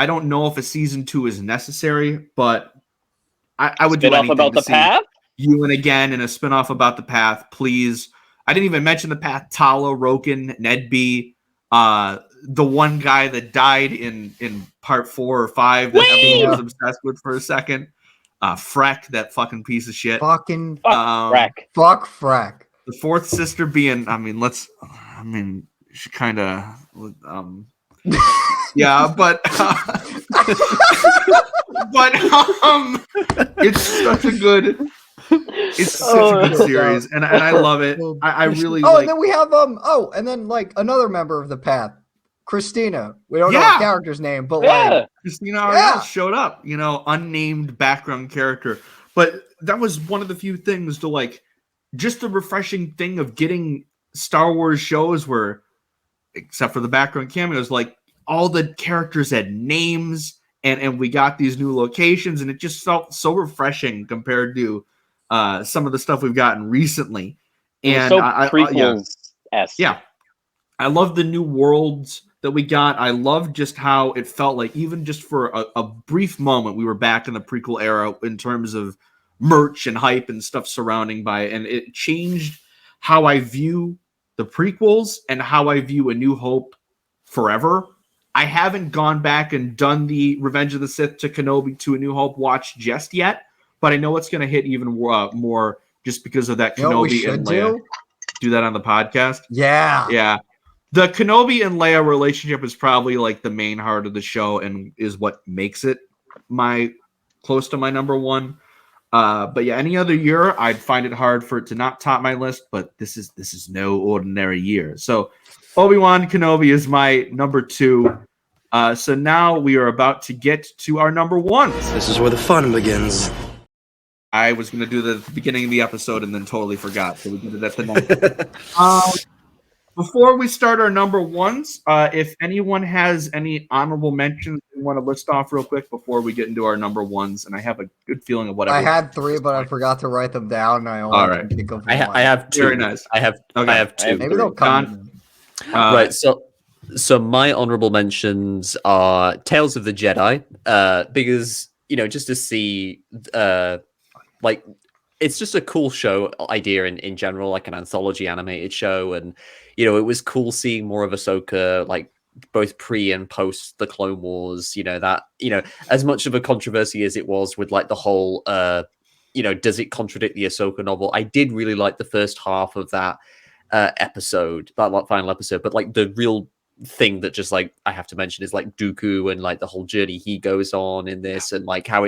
don't know if a season 2 is necessary, but I would do anything about to the see path. Ewan again in a spinoff about the path, please. I didn't even mention the path. Tala, Roken, Ned B, the one guy that died in part 4 or 5 that everyone was obsessed with for a second. Freck, that fucking piece of shit. Fuck Freck. Fuck Freck. The fourth sister being, she kind of, yeah, but it's such a good series, and I love it. I really. And then we have and then like another member of the path, Christina. We don't know the character's name, but like Christina Ariel showed up. Unnamed background character, but that was one of the few things to like, just the refreshing thing of getting Star Wars shows where, except for the background cameos, like all the characters had names, and we got these new locations, and it just felt so refreshing compared to some of the stuff we've gotten recently. And I love the new worlds that we got. I love just how it felt like, even just for a brief moment, we were back in the prequel era in terms of merch and hype and stuff surrounding by it, and it changed how I view the prequels and how I view A New Hope forever. I haven't gone back and done the Revenge of the Sith to Kenobi to A New Hope watch just yet, but I know it's going to hit even more just because of that Kenobi and Leia. Do that on the podcast. Yeah. The Kenobi and Leia relationship is probably like the main heart of the show and is what makes it close to my number 1. But yeah, any other year, I'd find it hard for it to not top my list, but this is no ordinary year. So Obi-Wan Kenobi is my number 2. So now we are about to get to our number 1. This is where the fun begins. I was going to do the beginning of the episode and then totally forgot, so we did it at the next. Before we start our number ones, if anyone has any honorable mentions they want to list off real quick before we get into our number ones, and I have a good feeling of what I everyone had 3, but I forgot to write them down, and I only All right. can think of I one. have two. Very nice. I have Okay. I have two. Maybe they'll come to Don? me. Right. So my honorable mentions are Tales of the Jedi, because just to see, like, it's just a cool show idea in general, like an anthology animated show, and it was cool seeing more of Ahsoka, like both pre and post the Clone Wars. As much of a controversy as it was with like the whole, does it contradict the Ahsoka novel? I did really like the first half of that episode, that final episode, but like the real thing that just like I have to mention is like Dooku and like the whole journey he goes on in this, and like how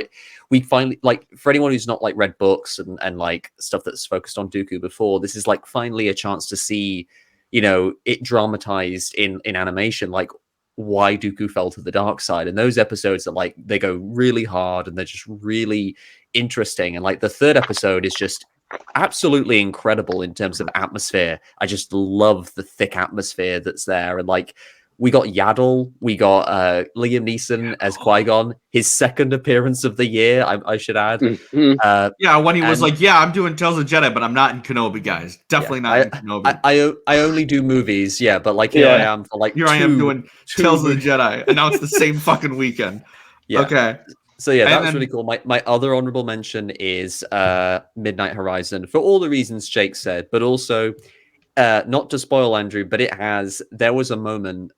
we finally, like, for anyone who's not like read books and like stuff that's focused on Dooku before, this is like finally a chance to see it dramatized in animation, like why Dooku fell to the dark side. And those episodes that like they go really hard and they're just really interesting, and like the third episode is just absolutely incredible in terms of atmosphere. I just love the thick atmosphere that's there. And like we got Yaddle, we got Liam Neeson as Qui-Gon, his second appearance of the year, I should add. Yeah, when he was and- like, "Yeah, I'm doing Tales of the Jedi, but I'm not in Kenobi, guys. Definitely not in Kenobi." I only do movies, yeah, but like here I am for like Here I am doing Tales of the movies. Jedi, and now it's the same fucking weekend. Yeah. Okay. So yeah, that And was then- really cool. My other honorable mention is Midnight Horizon, for all the reasons Jake said, but also not to spoil Andrew, but there was a moment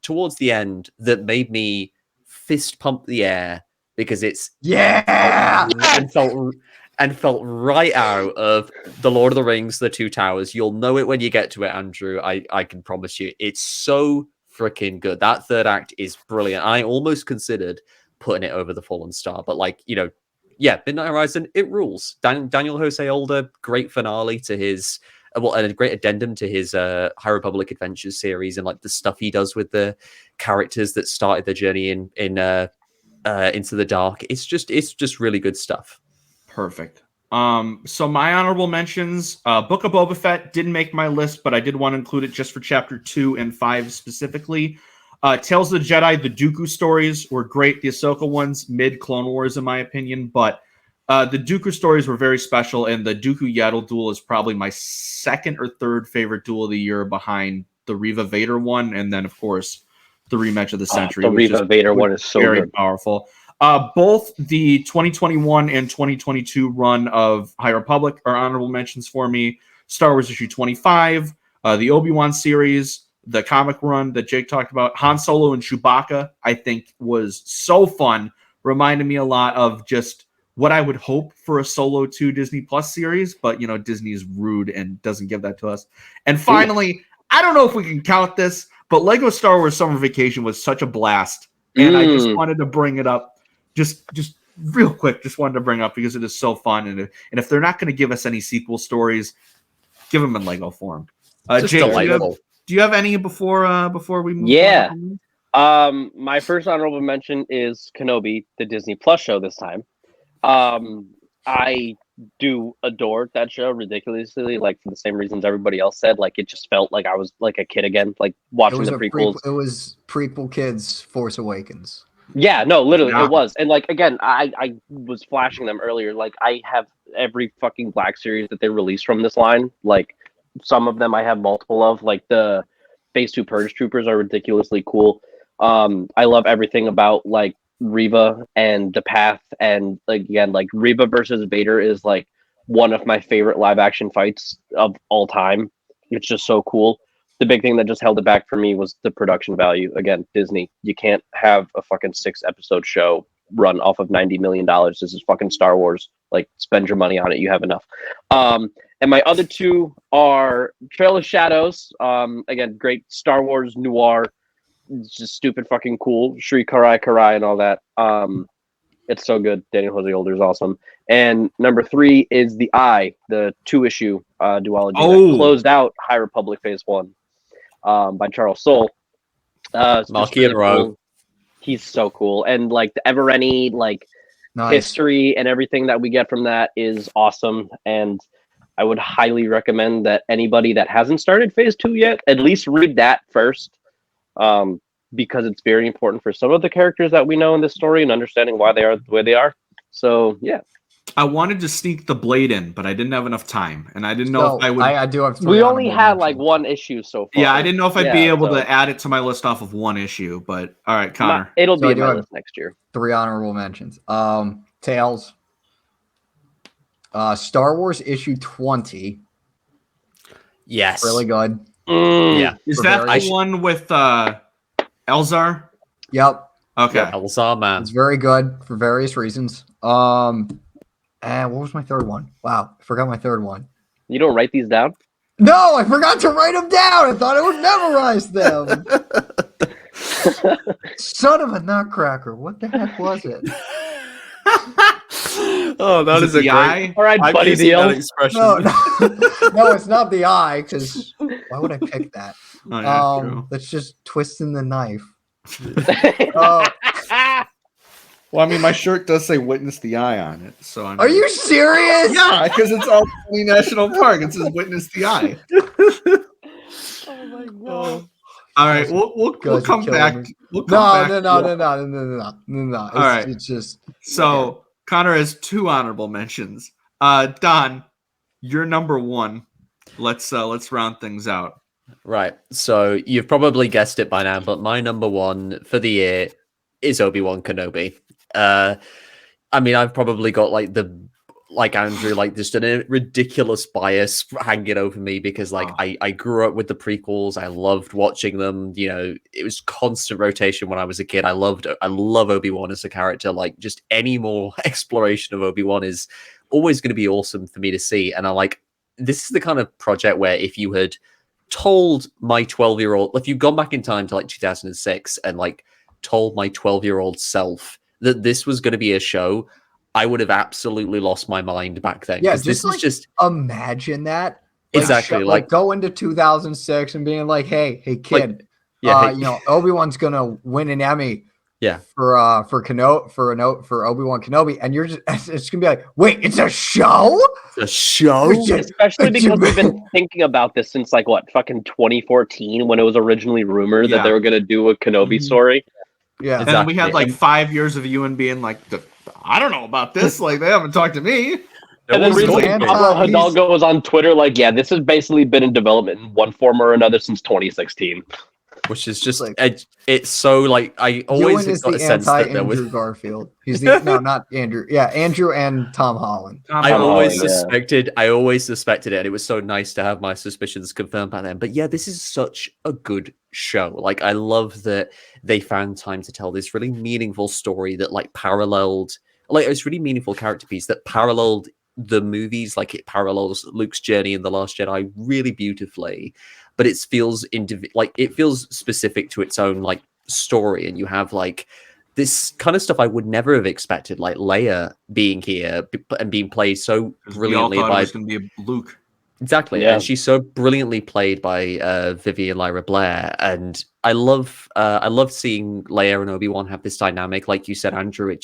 towards the end that made me fist pump the air, because it's and felt right out of The Lord of the Rings, The Two Towers. You'll know it when you get to it, Andrew. I can promise you. It's so freaking good. That third act is brilliant. I almost considered putting it over The Fallen Star, but like, yeah, Midnight Horizon, it rules. Daniel Jose Older, great finale to his, and a great addendum to his High Republic Adventures series, and like the stuff he does with the characters that started the journey in Into the Dark. It's just really good stuff. Perfect. So my honorable mentions, Book of Boba Fett didn't make my list, but I did want to include it just for chapter 2 and 5 specifically. Tales of the Jedi, the Dooku stories were great. The Ahsoka ones, mid Clone Wars, in my opinion, but the Dooku stories were very special, and the Dooku Yaddle duel is probably my second or third favorite duel of the year, behind the Reva Vader one, and then of course the rematch of the century. The Reva Vader one is so very good. powerful. Both the 2021 and 2022 run of High Republic are honorable mentions for me. Star Wars issue 25, the Obi-Wan series, the comic run that Jake talked about, Han Solo and Chewbacca, I think was so fun. Reminded me a lot of just what I would hope for a Solo 2 Disney Plus series, but Disney is rude and doesn't give that to us. And finally, I don't know if we can count this, but Lego Star Wars Summer Vacation was such a blast. And I just wanted to bring it up. Just real quick, just wanted to bring up because it is so fun, and if they're not going to give us any sequel stories, give them in Lego form. Jake, do you have any before we move? Yeah. My first honorable mention is Kenobi, the Disney Plus show this time. I do adore that show ridiculously, like for the same reasons everybody else said. Like it just felt like I was like a kid again, like watching the prequels. It was prequel kids Force Awakens. Yeah, no, literally it was. And like again, I was flashing them earlier. Like I have every fucking Black series that they released from this line. Like some of them I have multiple of. Like the Phase 2 Purge Troopers are ridiculously cool. I love everything about like Reva and the Path, and like again, like Reva versus Vader is like one of my favorite live action fights of all time. It's just so cool. The big thing that just held it back for me was the production value. Again, Disney, you can't have a fucking 6-episode show run off of $90 million. This is fucking Star Wars. Like, spend your money on it. You have enough. And my other two are Trail of Shadows. Again, great Star Wars noir. It's just stupid fucking cool. Shri Karai Karai and all that. It's so good. Daniel Jose Older is awesome. And number 3 is The Eye, the 2-issue duology that closed out High Republic Phase 1. By Charles Soule. Marky and Rowe. Cool. He's so cool. And like the Evereni, like Nice. history and everything that we get from that is awesome. And I would highly recommend that anybody that hasn't started Phase 2 yet at least read that first, because it's very important for some of the characters that we know in this story and understanding why they are the way they are. So yeah, I wanted to sneak the Blade in, but I didn't have enough time, and I didn't know So if I would. I do have. we only honorable had like mentions. one issue so far. Yeah, I didn't know if I'd be Yeah, able so to add it to my list off of one issue. But all right, Connor. it'll So I be in do my have- list next year. 3 honorable mentions. Tales. Star Wars issue 20. Yes. Really good. Yeah. Is For that various- the one with Elzar? Yep. Okay. Yep. Elzar, man. It's very good for various reasons. And what was my third one? Wow, I forgot my third one. You don't write these down? No, I forgot to write them down. I thought I would memorize them. Son of a nutcracker. What the heck was it? Oh, that is it a the great. eye? All right, I've Buddy used the that Elf. expression. No, no, it's not the eye, because why would I pick that? Oh, yeah, true. That's just twisting the knife. Well, I mean, my shirt does say "Witness the Eye" on it, so I mean, Are you serious? Yeah, because it's all National Park. It says "Witness the Eye." Oh my god. All right, we'll Guys are come killing back. me. We'll come back. No. All right. It's just So Connor has 2 honorable mentions. Don, you're number 1. Let's round things out. Right. So you've probably guessed it by now, but my number 1 for the year is Obi-Wan Kenobi. I mean, I've probably got like Andrew, like just a ridiculous bias hanging over me because I grew up with the prequels. I loved watching them. You know, it was constant rotation when I was a kid. I love Obi-Wan as a character. Like just any more exploration of Obi-Wan is always going to be awesome for me to see. And this is the kind of project where if you had told my 12-year-old, if you've gone back in time to like 2006 and like told my 12-year-old self that this was going to be a show, I would have absolutely lost my mind back then. Yeah, this is just imagine that. Exactly, Like go into 2006 and being like, hey kid, Obi-Wan's gonna win an Emmy. Yeah. For Obi-Wan Kenobi, and you're just it's gonna be like, wait, it's a show? a show. Especially because we've been thinking about this since like what, fucking 2014 when it was originally rumored that they were gonna do a Kenobi story. Yeah. And then we had like 5 years of you and being like, I don't know about this. Like they haven't talked to me. And then recently, Anti- Pablo he's- Hidalgo was on Twitter like, yeah, this has basically been in development in one form or another since 2016. Which is just Like- it's so like I always Ewan is got the a sense that there anti-Andrew was. Garfield. He's the no, not Andrew. Yeah, Andrew and Tom Holland. I Tom always Holland, suspected it, and it was so nice to have my suspicions confirmed by then. But yeah, this is such a good show. Like I love that they found time to tell this really meaningful story that like paralleled, like it's really meaningful character piece that paralleled the movies, like it parallels Luke's journey in The Last Jedi really beautifully, but it feels it feels specific to its own like story, and you have like this kind of stuff I would never have expected, like Leia being here and being played so brilliantly we all thought by it was going to be a Luke. exactly, Yeah. and she's so brilliantly played by Vivian Lyra Blair, and I love seeing Leia and Obi-Wan have this dynamic. Like you said, Andrew,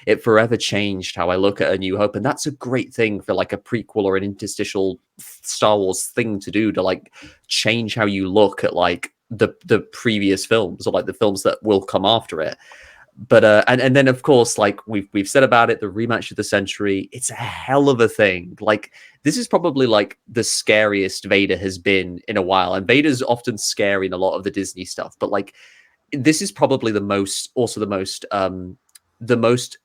it forever changed how I look at A New Hope, and that's a great thing for like a prequel or an interstitial Star Wars thing to do, to like change how you look at like the previous films or like the films that will come after it. But and then of course, like we've said about it, the rematch of the century, it's a hell of a thing. Like this is probably like the scariest Vader has been in a while, and Vader's often scary in a lot of the Disney stuff, but like this is probably the most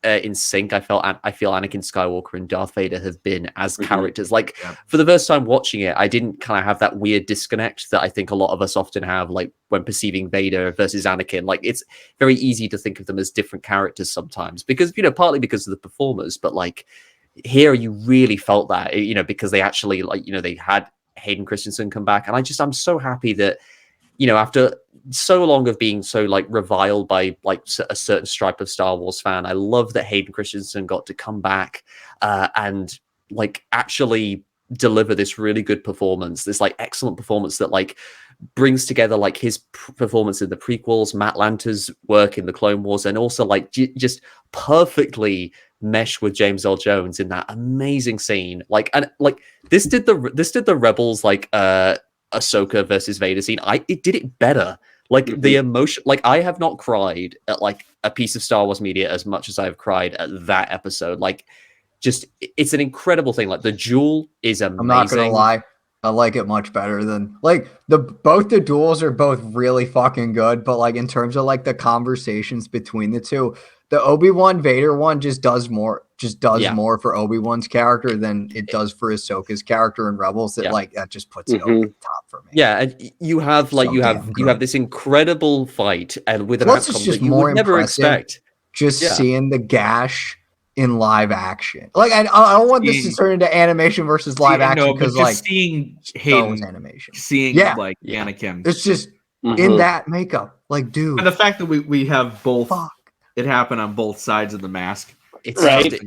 in sync I feel Anakin Skywalker and Darth Vader have been as characters. Like for the first time watching it, I didn't kind of have that weird disconnect that I think a lot of us often have, like when perceiving Vader versus Anakin. Like it's very easy to think of them as different characters sometimes because, you know, partly because of the performers, but like here you really felt that, you know, because they actually like, you know, they had Hayden Christensen come back, and I'm so happy that, you know, after so long of being so like reviled by like a certain stripe of Star Wars fan, I love that Hayden Christensen got to come back and like actually deliver this really good performance, this like excellent performance that like brings together like his performance in the prequels, Matt Lanter's work in the Clone Wars, and also like just perfectly mesh with James Earl Jones in that amazing scene. Like, and like this did the Rebels like Ahsoka versus Vader scene. It did it better. Like the emotion, like I have not cried at like a piece of Star Wars media as much as I've cried at that episode. Like, just it's an incredible thing. Like the duel is amazing. I'm not gonna lie, I like it much better than like both the duels are both really fucking good, but like in terms of like the conversations between the two, the Obi-Wan Vader one just does more more for Obi-Wan's character than it does for Ahsoka's character in Rebels. That just puts it over the top for me. Yeah, and you have like you have this incredible fight, and with an Plus, it's outcome just that you more would never impressive expect. Seeing the gash in live action. Like I don't want this to turn into animation versus live action because like seeing Star Wars Hayden, animation, like Anakin, it's just in that makeup, like dude. And the fact that we have both it happen on both sides of the mask. It's right.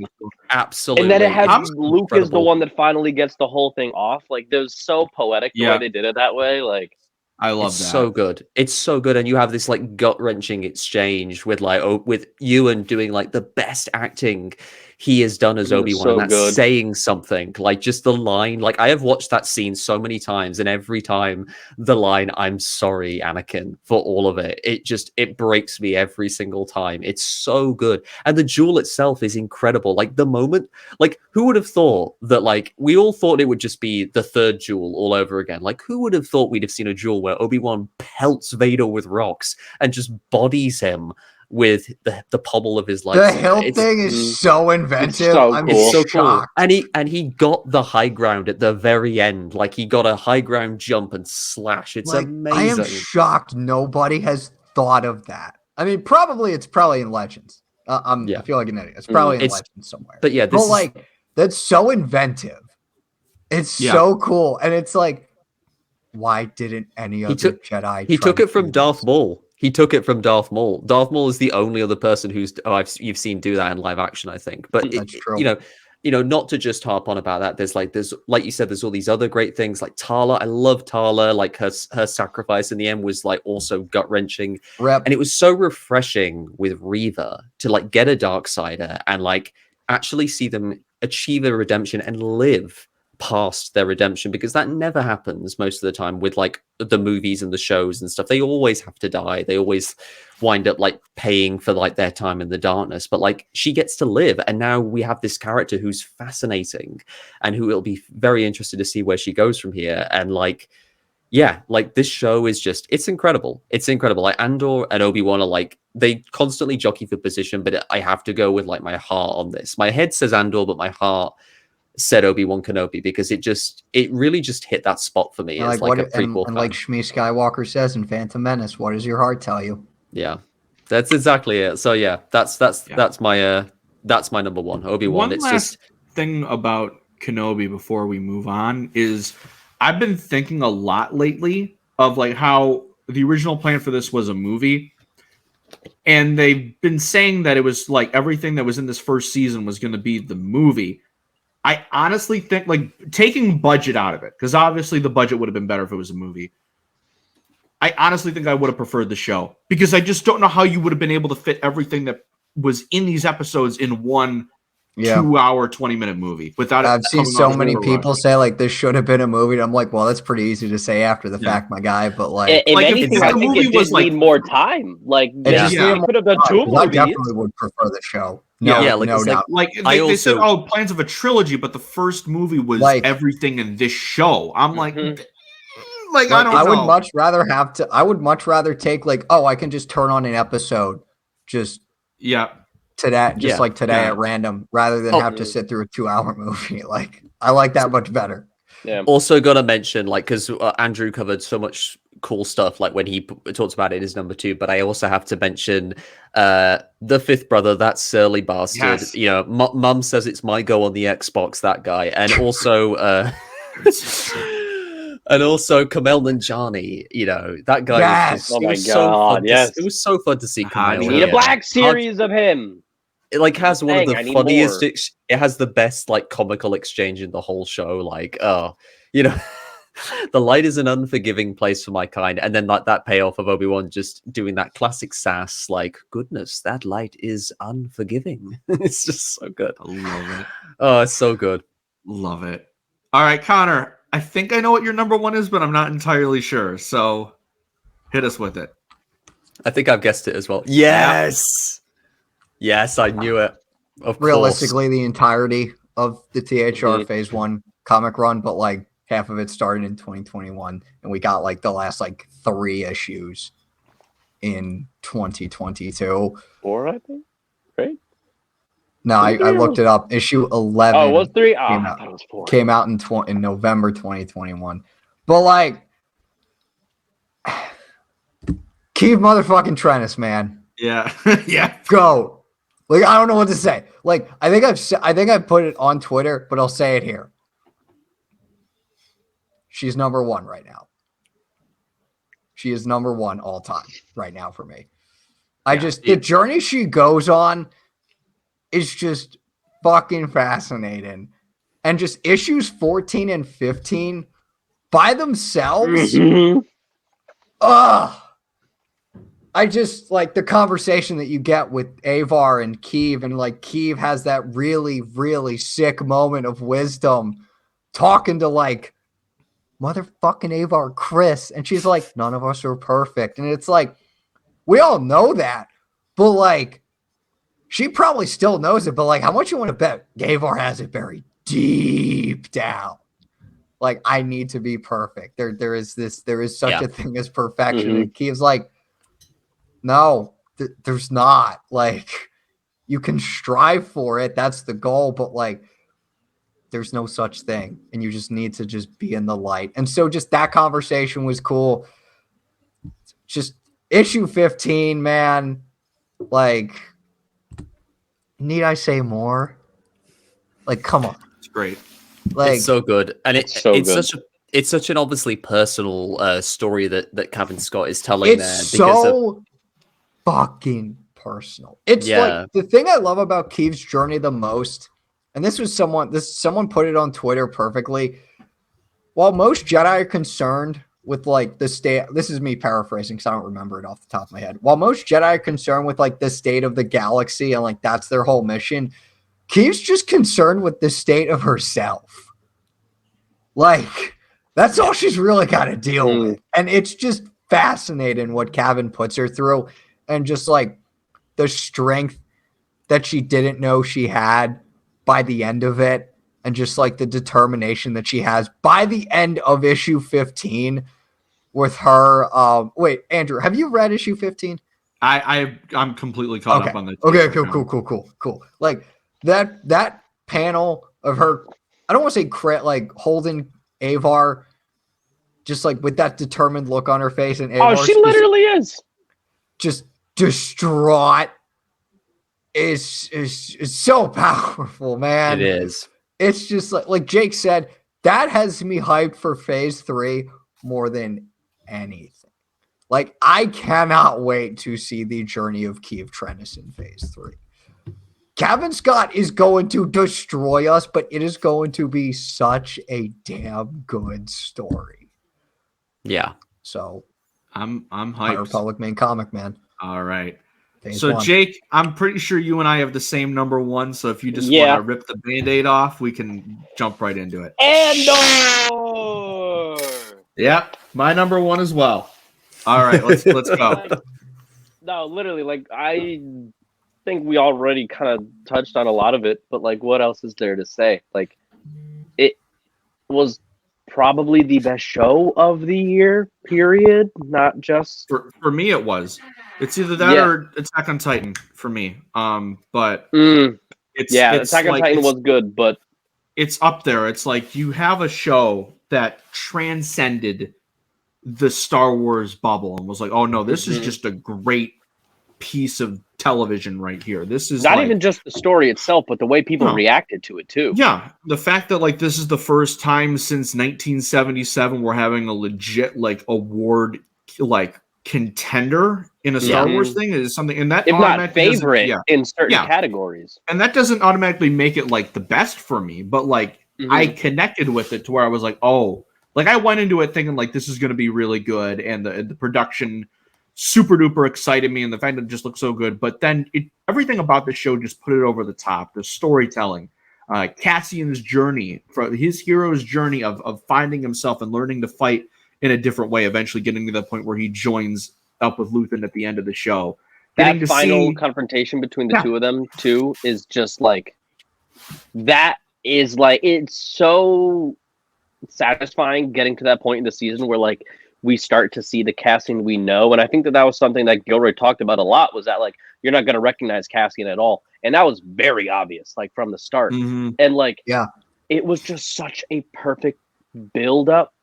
Absolutely. And then it has Luke incredible. is the one that finally gets the whole thing off. Like, it was so poetic the way they did it that way. Like, I love it's that. So good. It's so good. And you have this like gut wrenching exchange with like with Ewan doing like the best acting he has done as Obi-Wan, and that's saying something. Like just the line, like I have watched that scene so many times, and every time the line, "I'm sorry, Anakin," for all of it, it breaks me every single time. It's so good. And the duel itself is incredible. Like the moment, like who would have thought that, like we all thought it would just be the third duel all over again. Like who would have thought we'd have seen a duel where Obi-Wan pelts Vader with rocks and just bodies him with the pommel of his lightsaber. The hilt thing is so inventive. I'm so shocked. And he got the high ground at the very end. Like he got a high ground jump and slash. It's like, amazing. I am shocked nobody has thought of that. I mean, it's probably in Legends. I feel like an idiot. It's probably in Legends somewhere. But yeah, that's so inventive. It's so cool. And it's like, why didn't any other Jedi? He took it from Darth Maul. He took it from Darth Maul. Darth Maul is the only other person you've seen do that in live action, I think. But that's true. You know, not to just harp on about that. There's like you said, there's all these other great things like Tala. I love Tala. Like her sacrifice in the end was like also gut wrenching, and it was so refreshing with Reva to like get a Darksider and like actually see them achieve a redemption and live past their redemption, because that never happens most of the time with like the movies and the shows and stuff. They always have to die. They always wind up like paying for like their time in the darkness, but like she gets to live. And now we have this character who's fascinating and who will be very interested to see where she goes from here. And like, yeah, like this show is just, it's incredible. It's incredible. Like Andor and Obi-Wan are like, they constantly jockey for position, but I have to go with like my heart on this. My head says Andor, but my heart said Obi-Wan Kenobi, because it really just hit that spot for me. And as like a prequel and like Shmi Skywalker says in Phantom Menace, what does your heart tell you? Yeah, that's exactly it. So yeah, that's my number one, Obi-Wan. One last thing about Kenobi before we move on is I've been thinking a lot lately of like how the original plan for this was a movie, and they've been saying that it was like everything that was in this first season was going to be the movie. I honestly think, like, taking budget out of it, because obviously the budget would have been better if it was a movie. I honestly think I would have preferred the show, because I just don't know how you would have been able to fit everything that was in these episodes in one 2-hour, 20-minute movie. Without I've seen so many people say, like, this should have been a movie. And I'm like, well, that's pretty easy to say after the fact, my guy. But, like, if anything, I think it did need more time. Like, could have done 2 movies. I definitely would prefer the show. They said, plans of a trilogy, but the first movie was like everything in this show. I'm like, I don't know. I would much rather take like, I can just turn on an episode today at random, rather than have to sit through a 2-hour movie. Like, I like that much better. Yeah. Also got to mention, like, because Andrew covered so much cool stuff, like when he talks about it in his number 2, but I also have to mention the fifth brother, that surly bastard. Yes. You know, mum says it's my go on the Xbox, that guy. And also and also Kumail Nanjiani, you know, that guy. Yes. Oh my god, yes. It was so fun to see Kumail. We need a black series of him. It like has one of the funniest. It has the best like comical exchange in the whole show. Like, you know, The light is an unforgiving place for my kind. And then like that payoff of Obi-Wan just doing that classic sass, like, goodness, that light is unforgiving. It's just so good. I love it. Oh, it's so good. Love it. All right, Connor, I think I know what your number one is, but I'm not entirely sure. So hit us with it. I think I've guessed it as well. Yes. Yes, I knew it. Of Realistically, the entirety of the THR Mhm. Phase 1 comic run, but like half of it started in 2021, and we got like the last like 3 issues in 2022. 4, I think. Right? No, I looked it up. Issue 11 Oh, it was 3? Oh, came I out. thought it was 4. Came out in November 2021. But like, Keith motherfucking Trennis, man, Yeah. Yeah. go. Like, I don't know what to say. Like, I think I put it on Twitter, but I'll say it here. She's number 1 right now. She is number 1 all time right now for me. The journey she goes on is just fucking fascinating. And just issues 14 and 15 by themselves. Mhm. Ugh. I just like the conversation that you get with Avar and Keeve, and like Keeve has that really, really sick moment of wisdom talking to like motherfucking Avar Chris, and she's like, none of us are perfect. And it's like, we all know that, but like she probably still knows it, but like how much you want to bet Avar has it buried deep down? Like, I need to be perfect. There is such a thing as perfection. Mhm. And Keeve's like, no, there's not. Like, you can strive for it. That's the goal. But like, there's no such thing. And you just need to just be in the light. And so just that conversation was cool. Just issue 15, man. Like, need I say more? Like, come on. It's great. Like, It's so good. And It's so it's good. it's such an obviously personal story that Kevin Scott is telling it's there. Because so fucking personal. It's like the thing I love about Keeve's journey the most, and someone put it on Twitter perfectly. While most Jedi are concerned with like the state, this is me paraphrasing because I don't remember it off the top of my head. While most Jedi are concerned with like the state of the galaxy and like that's their whole mission, Keeve's just concerned with the state of herself. Like, that's all she's really got to deal with. And it's just fascinating what Kevin puts her through, and just like the strength that she didn't know she had by the end of it, and just like the determination that she has by the end of issue 15 with her. Wait, Andrew, have you read issue 15? I'm completely caught up on the Okay, cool. Like that panel of her, I don't want to say like holding Avar, just like with that determined look on her face, and Avar, Oh, she literally is just distraught. Is so powerful, man. it is. It's just like Jake said, that has me hyped for phase 3 more than anything. Like, I cannot wait to see the journey of Keeve Trennis in phase 3. Kevin Scott is going to destroy us, but it is going to be such a damn good story. Yeah. So I'm High hyped. Republic main comic, man. All right. Phase So 1. Jake, I'm pretty sure you and I have the same number 1. So if you just want to rip the Band-Aid off, we can jump right into it. Andor. Yep, my number 1 as well. All right, let's go. No, literally, like I think we already kind of touched on a lot of it, but like, what else is there to say? Like, it was probably the best show of the year, period. Not just For me, it was. It's either that or Attack on Titan for me. But it's Attack on Titan was good, but it's up there. It's like you have a show that transcended the Star Wars bubble and was like, oh no, this is just a great piece of television right here. This is not even just the story itself, but the way people reacted to it too. Yeah, the fact that like this is the first time since 1977 we're having a legit like award like contender in a Star Wars thing is something, and that if not favorite in certain categories. And that doesn't automatically make it like the best for me, but like I connected with it to where I was like, oh, Like I went into it thinking like this is going to be really good, and the production super duper excited me, and the fact that it just looked so good. But then everything about the show just put it over the top. The storytelling, Cassian's journey, from his hero's journey of finding himself and learning to fight in a different way, eventually getting to the point where he joins up with Luthen at the end of the show. That final confrontation between the two of them too is just like that is like it's so satisfying getting to that point in the season where like we start to see the Cassian we know. And I think that was something that Gilroy talked about a lot, was that like you're not going to recognize Cassian at all, and that was very obvious like from the start. And like it was just such a perfect build up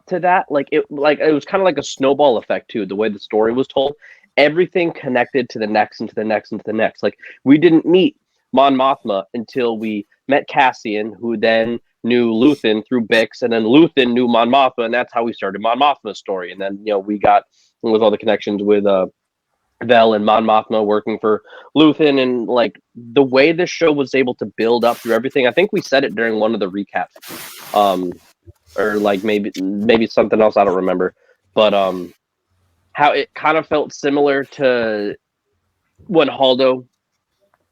to that. Like it was kind of like a snowball effect too, the way the story was told. Everything connected to the next and to the next and to the next. Like we didn't meet Mon Mothma until we met Cassian, who then knew Luthen through Bix, and then Luthen knew Mon Mothma, and that's how we started Mon Mothma's story. And then we got with all the connections with Vel and Mon Mothma working for Luthen, and like the way this show was able to build up through everything. I think we said it during one of the recaps, or like maybe something else, I don't remember, but how it kind of felt similar to when Haldo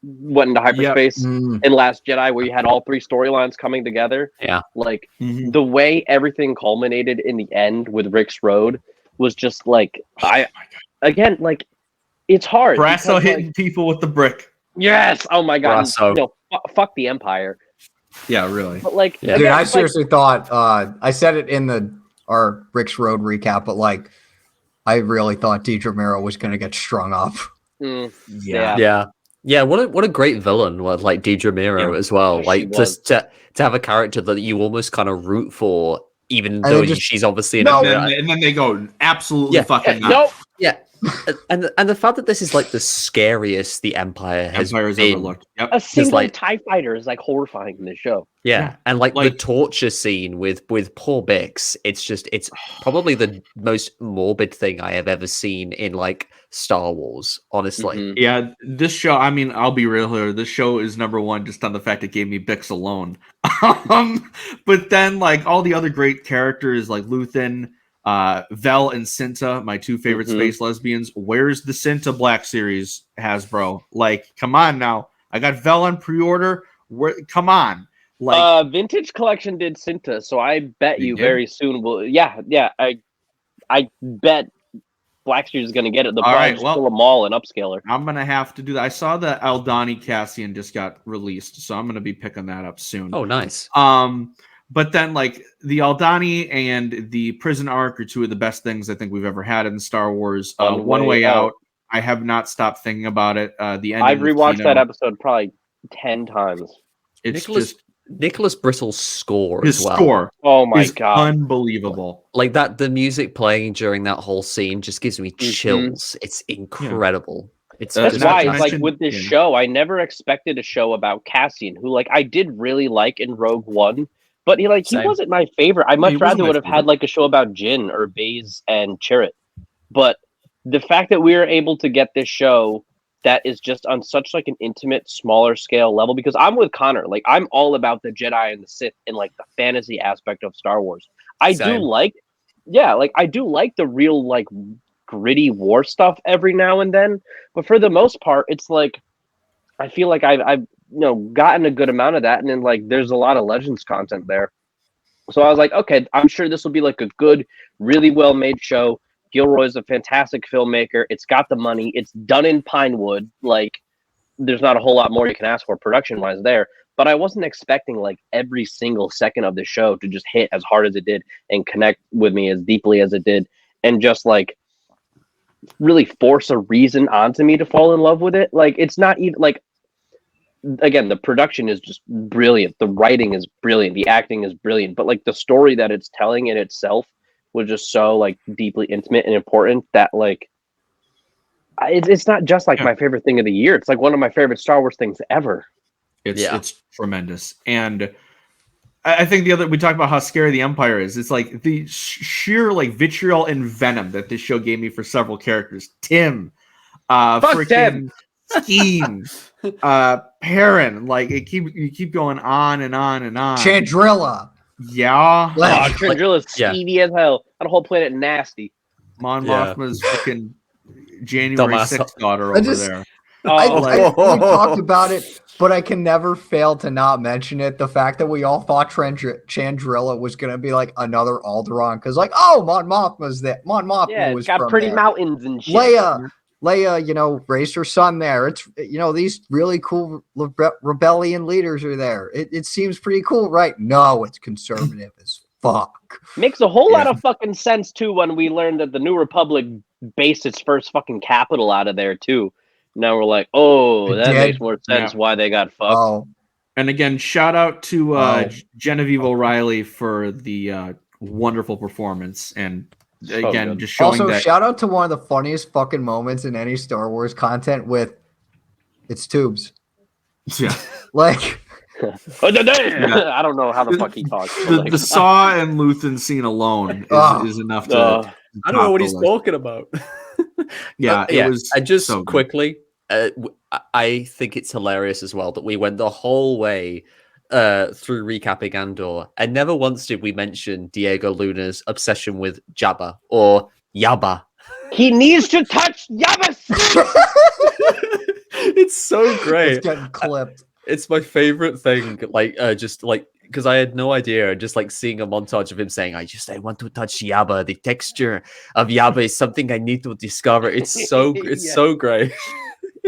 went into hyperspace in Last Jedi, where you had all three storylines coming together. Like the way everything culminated in the end with Rick's Road was just like again, like it's hard. Brasso hitting people with the brick. Yes. Oh my god. Fuck the Empire. Yeah, really. But like, dude, I seriously thought I said it in our Rick's Road recap, but like I really thought Deidre Mero was going to get strung up. Yeah, what a great villain was like Deidre Mero as well. Like just to have a character that you almost kind of root for, even though she's obviously and then they go absolutely fucking nope. Yeah. And the fact that this is like the scariest the Empire has been. Overlooked. Yep. A single TIE fighter is like horrifying in this show. Yeah. And like the torture scene with poor Bix, it's probably the most morbid thing I have ever seen in like Star Wars, honestly. Yeah, this show, I mean, I'll be real here. This show is number one just on the fact it gave me Bix alone. But then like all the other great characters like Luthen, Vel and Cinta, my two favorite space lesbians. Where's the Cinta Black Series, Hasbro? Like, come on now. I got Vel on pre-order. Come on. Like Vintage Collection did Cinta, so I bet you very soon will. Yeah. I bet Black Series is going to get it. The Black pull a mall and upscaler. I'm going to have to do that. I saw the Aldani Cassian just got released, so I'm going to be picking that up soon. Oh, nice. But then, like, the Aldani and the prison arc are two of the best things I think we've ever had in Star Wars. One Way Out, I have not stopped thinking about it. The end. I've rewatched that episode probably 10 times. It's Nicholas Brittle's score his as well. Score, oh my god, unbelievable! Like the music playing during that whole scene just gives me chills. It's incredible. That's why, like with this show, I never expected a show about Cassian, who like I did really like in Rogue One. But he wasn't my favorite. I much rather would have had like a show about Jin or Baze and Chirrut. But the fact that we were able to get this show that is just on such like an intimate, smaller scale level, because I'm with Conor. Like I'm all about the Jedi and the Sith and like the fantasy aspect of Star Wars. I do like the real like gritty war stuff every now and then. But for the most part, it's like I feel like I've gotten a good amount of that, and then like there's a lot of Legends content there. So I was like, okay, I'm sure this will be like a good, really well made show. Gilroy's a fantastic filmmaker. It's got the money. It's done in Pinewood. Like there's not a whole lot more you can ask for production wise there. But I wasn't expecting like every single second of the show to just hit as hard as it did and connect with me as deeply as it did, and just like really force a reason onto me to fall in love with it. Like it's not even like, again, the production is just brilliant. The writing is brilliant. The acting is brilliant. But like the story that it's telling in itself was just so like deeply intimate and important that like it's not just like my favorite thing of the year. It's like one of my favorite Star Wars things ever. It's tremendous. And I think we talked about how scary the Empire is. It's like the sheer like vitriol and venom that this show gave me for several characters. Tim, freaking Scheme, Perrin, like you keep going on and on and on. Chandrilla. Yeah. Oh, Like, Trindrilla's yeah. skeevy as hell. That whole planet nasty. Mon Yeah. Mothma's fucking January Dumbass. 6th daughter I over just- there. Oh, we talked about it, but I can never fail to not mention it. The fact that we all thought Chandrilla was going to be like another Alderaan, because like, oh, Mon Mothma's there. Mon Mothma yeah, was it's got from pretty there. mountains and shit. Leia, raised her son there. It's these really cool rebellion leaders are there. It seems pretty cool, right? No, it's conservative as fuck. Makes a whole lot of fucking sense too when we learned that the New Republic based its first fucking capital out of there too. Now we're like, oh, that makes more sense why they got fucked. Oh, And again, shout out to Oh. Genevieve O'Reilly for the wonderful performance. And So again, good. just showing also that. shout out to one of the funniest fucking moments in any Star Wars content with it's tubes. Yeah. Like, I don't know how the fuck he talks. but The Saw and Luthen scene alone is enough to. I don't know what he's top the list. talking about. Yeah, But, it was. And just so good. quickly, I think it's hilarious as well that we went the whole way through recapping Andor, and never once did we mention Diego Luna's obsession with Jabba or Yabba. he needs to touch Yabba's. It's so great. it's getting clipped. It's my favorite thing. Just like because I had no idea, just like seeing a montage of him saying, I want to touch Yabba. The texture of Yabba is something I need to discover." It's so Yeah. so great.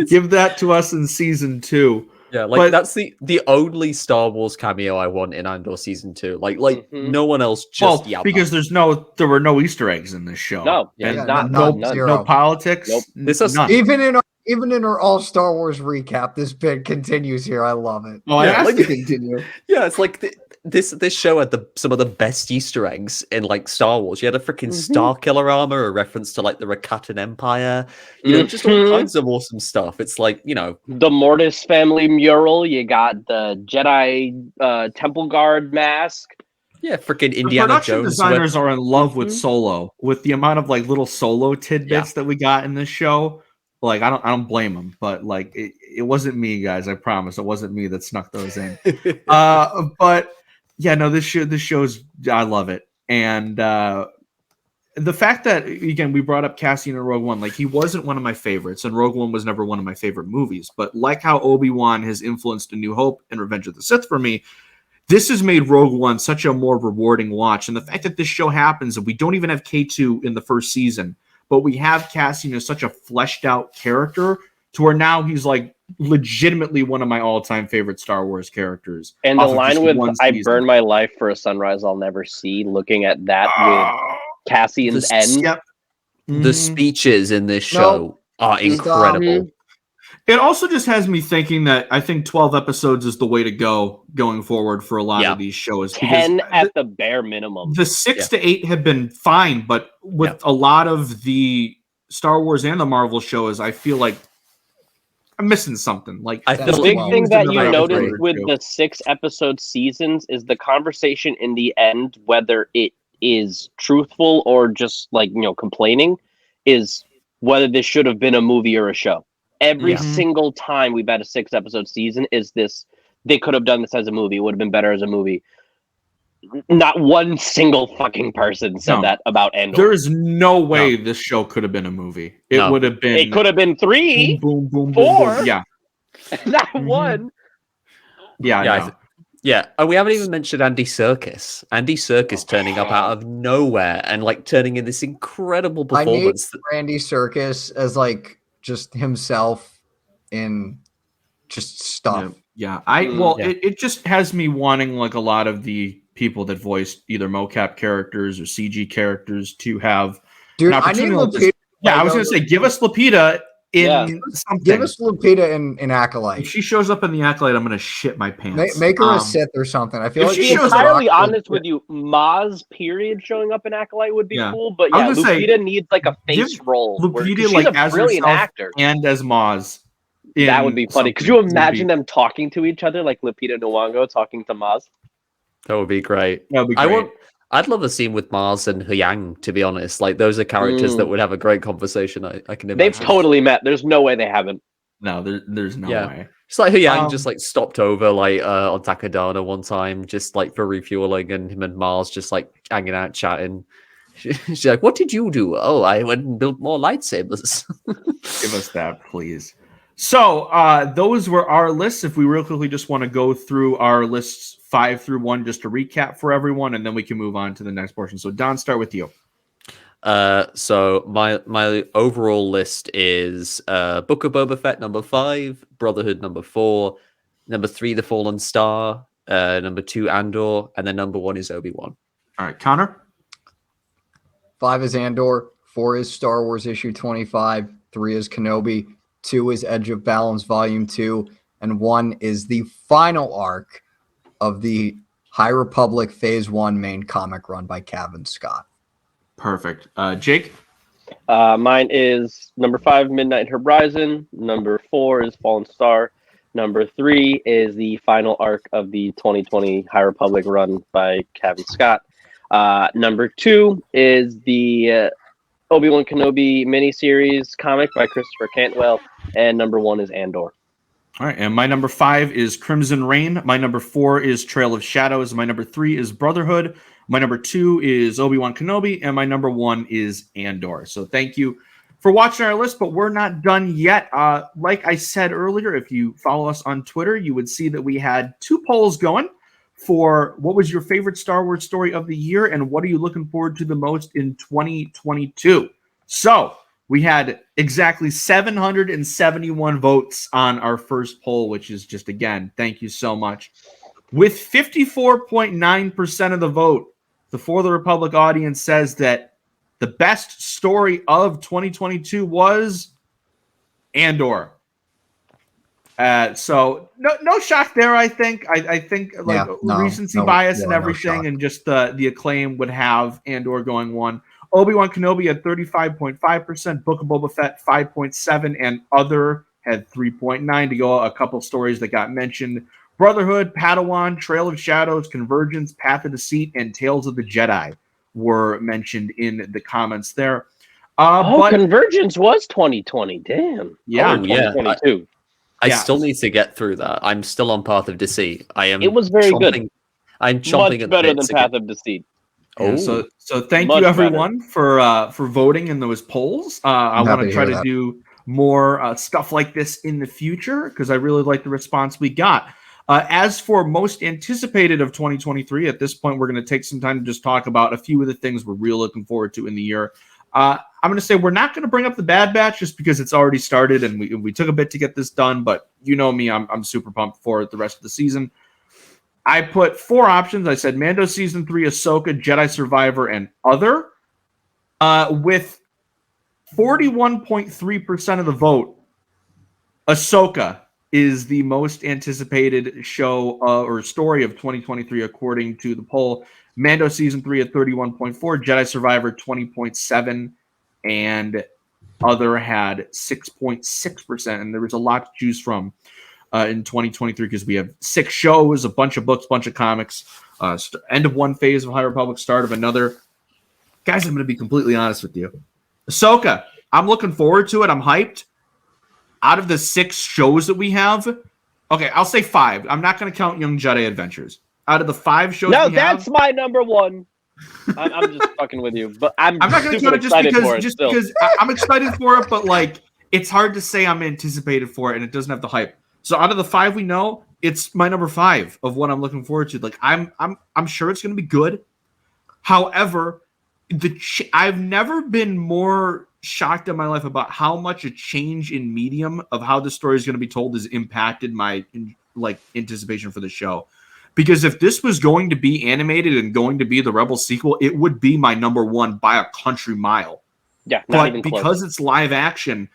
Give that to us in season 2. Yeah, like But- that's the only Star Wars cameo I want in Andor season 2. Like Mhm. no one else, Well, just Yabba. because there were no Easter eggs in this show. No, and yeah, not none, none. zero. no politics. Nope. This is- none. Even in our all Star Wars recap, this bit continues here. I love it. Oh, I Yeah, asked like- to continue. Yeah, it's like this show had some of the best Easter eggs in like Star Wars. You had a freaking Star Killer armor, a reference to like the Rakatan Empire, just all Mhm. kinds of awesome stuff. It's like The Mortis family mural. You got the Jedi Temple Guard mask. yeah, freaking The Indiana production Jones. designers are in love with Mhm. Solo, with the amount of like little Solo tidbits that we got in this show. Like I don't blame them, but like it wasn't me, guys. I promise, it wasn't me that snuck those in. But yeah, no, this show's I love it, and the fact that again we brought up Cassian in Rogue One, like he wasn't one of my favorites, and Rogue One was never one of my favorite movies. But like how Obi-Wan has influenced A New Hope and Revenge of the Sith for me, this has made Rogue One such a more rewarding watch. And the fact that this show happens and we don't even have K2 in the first season, but we have Cassian as such a fleshed out character to where now he's like legitimately one of my all-time favorite Star Wars characters. And the off of line just with one "I season. burn my life for a sunrise I'll never see." Looking at that with Cassian's end. Yep. The Mhm. speeches in this show are incredible. It also just has me thinking that I think 12 episodes is the way to go going forward for a lot Yeah. of these shows. 10 at the bare minimum. The 6 to 8 have been fine, but with a lot of the Star Wars and the Marvel shows, I feel like I'm missing something. Like I The feel big well. thing that you Another notice episode or with two. the 6-episode seasons is the conversation in the end, whether it is truthful or just like, complaining, is whether this should have been a movie or a show. Every Yeah. single time we've had a 6-episode season is this, they could have done this as a movie. It would have been better as a movie. Not one single fucking person said No. that about Andor. There is no way this show could have been a movie. It No. would have been It could have been 3, boom, boom, boom, boom, 4. boom. Yeah. not Mhm. 1. Yeah, Yeah, I I know. th- Yeah, and we haven't even mentioned Andy Serkis. Andy Serkis turning up out of nowhere and like turning in this incredible I need performance. Randy Serkis as like just himself in just stuff. Yeah. Yeah. It just has me wanting like a lot of the people that voiced either mocap characters or CG characters to have Dude, an I need opportunity like this. Lupita. Yeah, I was gonna say give us Lupita in Yeah. something. Give us Lupita in If Acolyte. she shows up in the Acolyte, I'm gonna shit my pants. Make her a Um, Sith or something. I feel if like she To be shows up- entirely honest with you, Maz period showing up in Acolyte would be Yeah. cool, but I yeah, was gonna say, Lupita needs like a give face role. Lupita, 'cause she's like, a as brilliant herself actor. and as Maz. That in would be funny. Could something. you Would imagine be- them talking to each other like Lupita Nyong'o talking to Maz? That would be great. That would be great. I'd love a scene with Mars and Huyang, to be honest. Like those are characters that would have a great conversation. I can imagine. They've totally met. There's no way they haven't. No, there's no Yeah. way. It's like Yang just like stopped over like on Takadana one time, just like for refueling, and him and Mars just like hanging out chatting. She's like, "What did you do?" "Oh, I went and built more lightsabers." Give us that, please. So those were our lists. If we real quickly just want to go through our lists 5 through 1 just to recap for everyone, and then we can move on to the next portion. So Don, start with you. So my overall list is Book of Boba Fett number 5, Brotherhood number 4, number 3 The Fallen Star, number 2 Andor, and then number 1 is Obi-Wan. All right, Connor. 5 is Andor, 4 is Star Wars issue 25, 3 is Kenobi, 2 is Edge of Balance volume 2, and 1 is the final arc of the High Republic Phase 1 main comic run by Kevin Scott. Perfect. Jake? Mine is number 5, Midnight Horizon. Number 4 is Fallen Star. Number 3 is the final arc of the 2020 High Republic run by Kevin Scott. Number 2 is the Obi-Wan Kenobi miniseries comic by Christopher Cantwell. And number 1 is Andor. All right, and my number 5 is Crimson Reign. My number 4 is Trail of Shadows. My number 3 is Brotherhood. My number 2 is Obi-Wan Kenobi, and my number 1 is Andor. So thank you for watching our list, but we're not done yet. Like I said earlier, if you follow us on Twitter, you would see that we had 2 polls going for what was your favorite Star Wars story of the year, and what are you looking forward to the most in 2022. So we had exactly 771 votes on our first poll, which is just, again, thank you so much. With 54.9% of the vote, the For the Republic audience says that the best story of 2022 was Andor. So no shock there, I think. I think like recency bias and everything, and just the acclaim would have Andor going 1. Obi-Wan Kenobi had 35.5%, Book of Boba Fett 5.7%, and Other had 3.9% to go. A couple stories that got mentioned. Brotherhood, Padawan, Trail of Shadows, Convergence, Path of Deceit, and Tales of the Jedi were mentioned in the comments there. But Convergence was 2020. Damn. Yeah. 2022. I still need to get through that. I'm still on Path of Deceit. It was very good. I'm chomping much better than Path of Deceit. Oh, so thank you everyone for voting in those polls. I want to try to do more stuff like this in the future because I really like the response we got. As for most anticipated of 2023, at this point, we're going to take some time to just talk about a few of the things we're really looking forward to in the year. I'm going to say we're not going to bring up the Bad Batch just because it's already started and we took a bit to get this done. But you know me, I'm super pumped for the rest of the season. I put 4 options. I said Mando Season 3, Ahsoka, Jedi Survivor, and Other. With 41.3% of the vote, Ahsoka is the most anticipated show or story of 2023 according to the poll. Mando Season 3 at 31.4%, Jedi Survivor 20.7%, and Other had 6.6%. And there was a lot to choose from in 2023 because we have 6 shows, a bunch of books, bunch of comics, end of one phase of High Republic, start of another. Guys, I'm going to be completely honest with you. Ahsoka, I'm looking forward to it. I'm hyped. Out of the 6 shows that we have, okay, I'll say 5. I'm not going to count Young Jedi Adventures. Out of the 5 shows, that's my number 1. I'm just fucking with you, but I'm not going to count it because I'm excited for it, but like it's hard to say I'm anticipated for it, and it doesn't have the hype. So out of the 5 we know, it's my number 5 of what I'm looking forward to. Like I'm sure it's going to be good. However, I've never been more shocked in my life about how much a change in medium of how the story is going to be told has impacted my anticipation for the show. Because if this was going to be animated and going to be the Rebel sequel, it would be my number 1 by a country mile. Yeah, not even close. Because it's live action,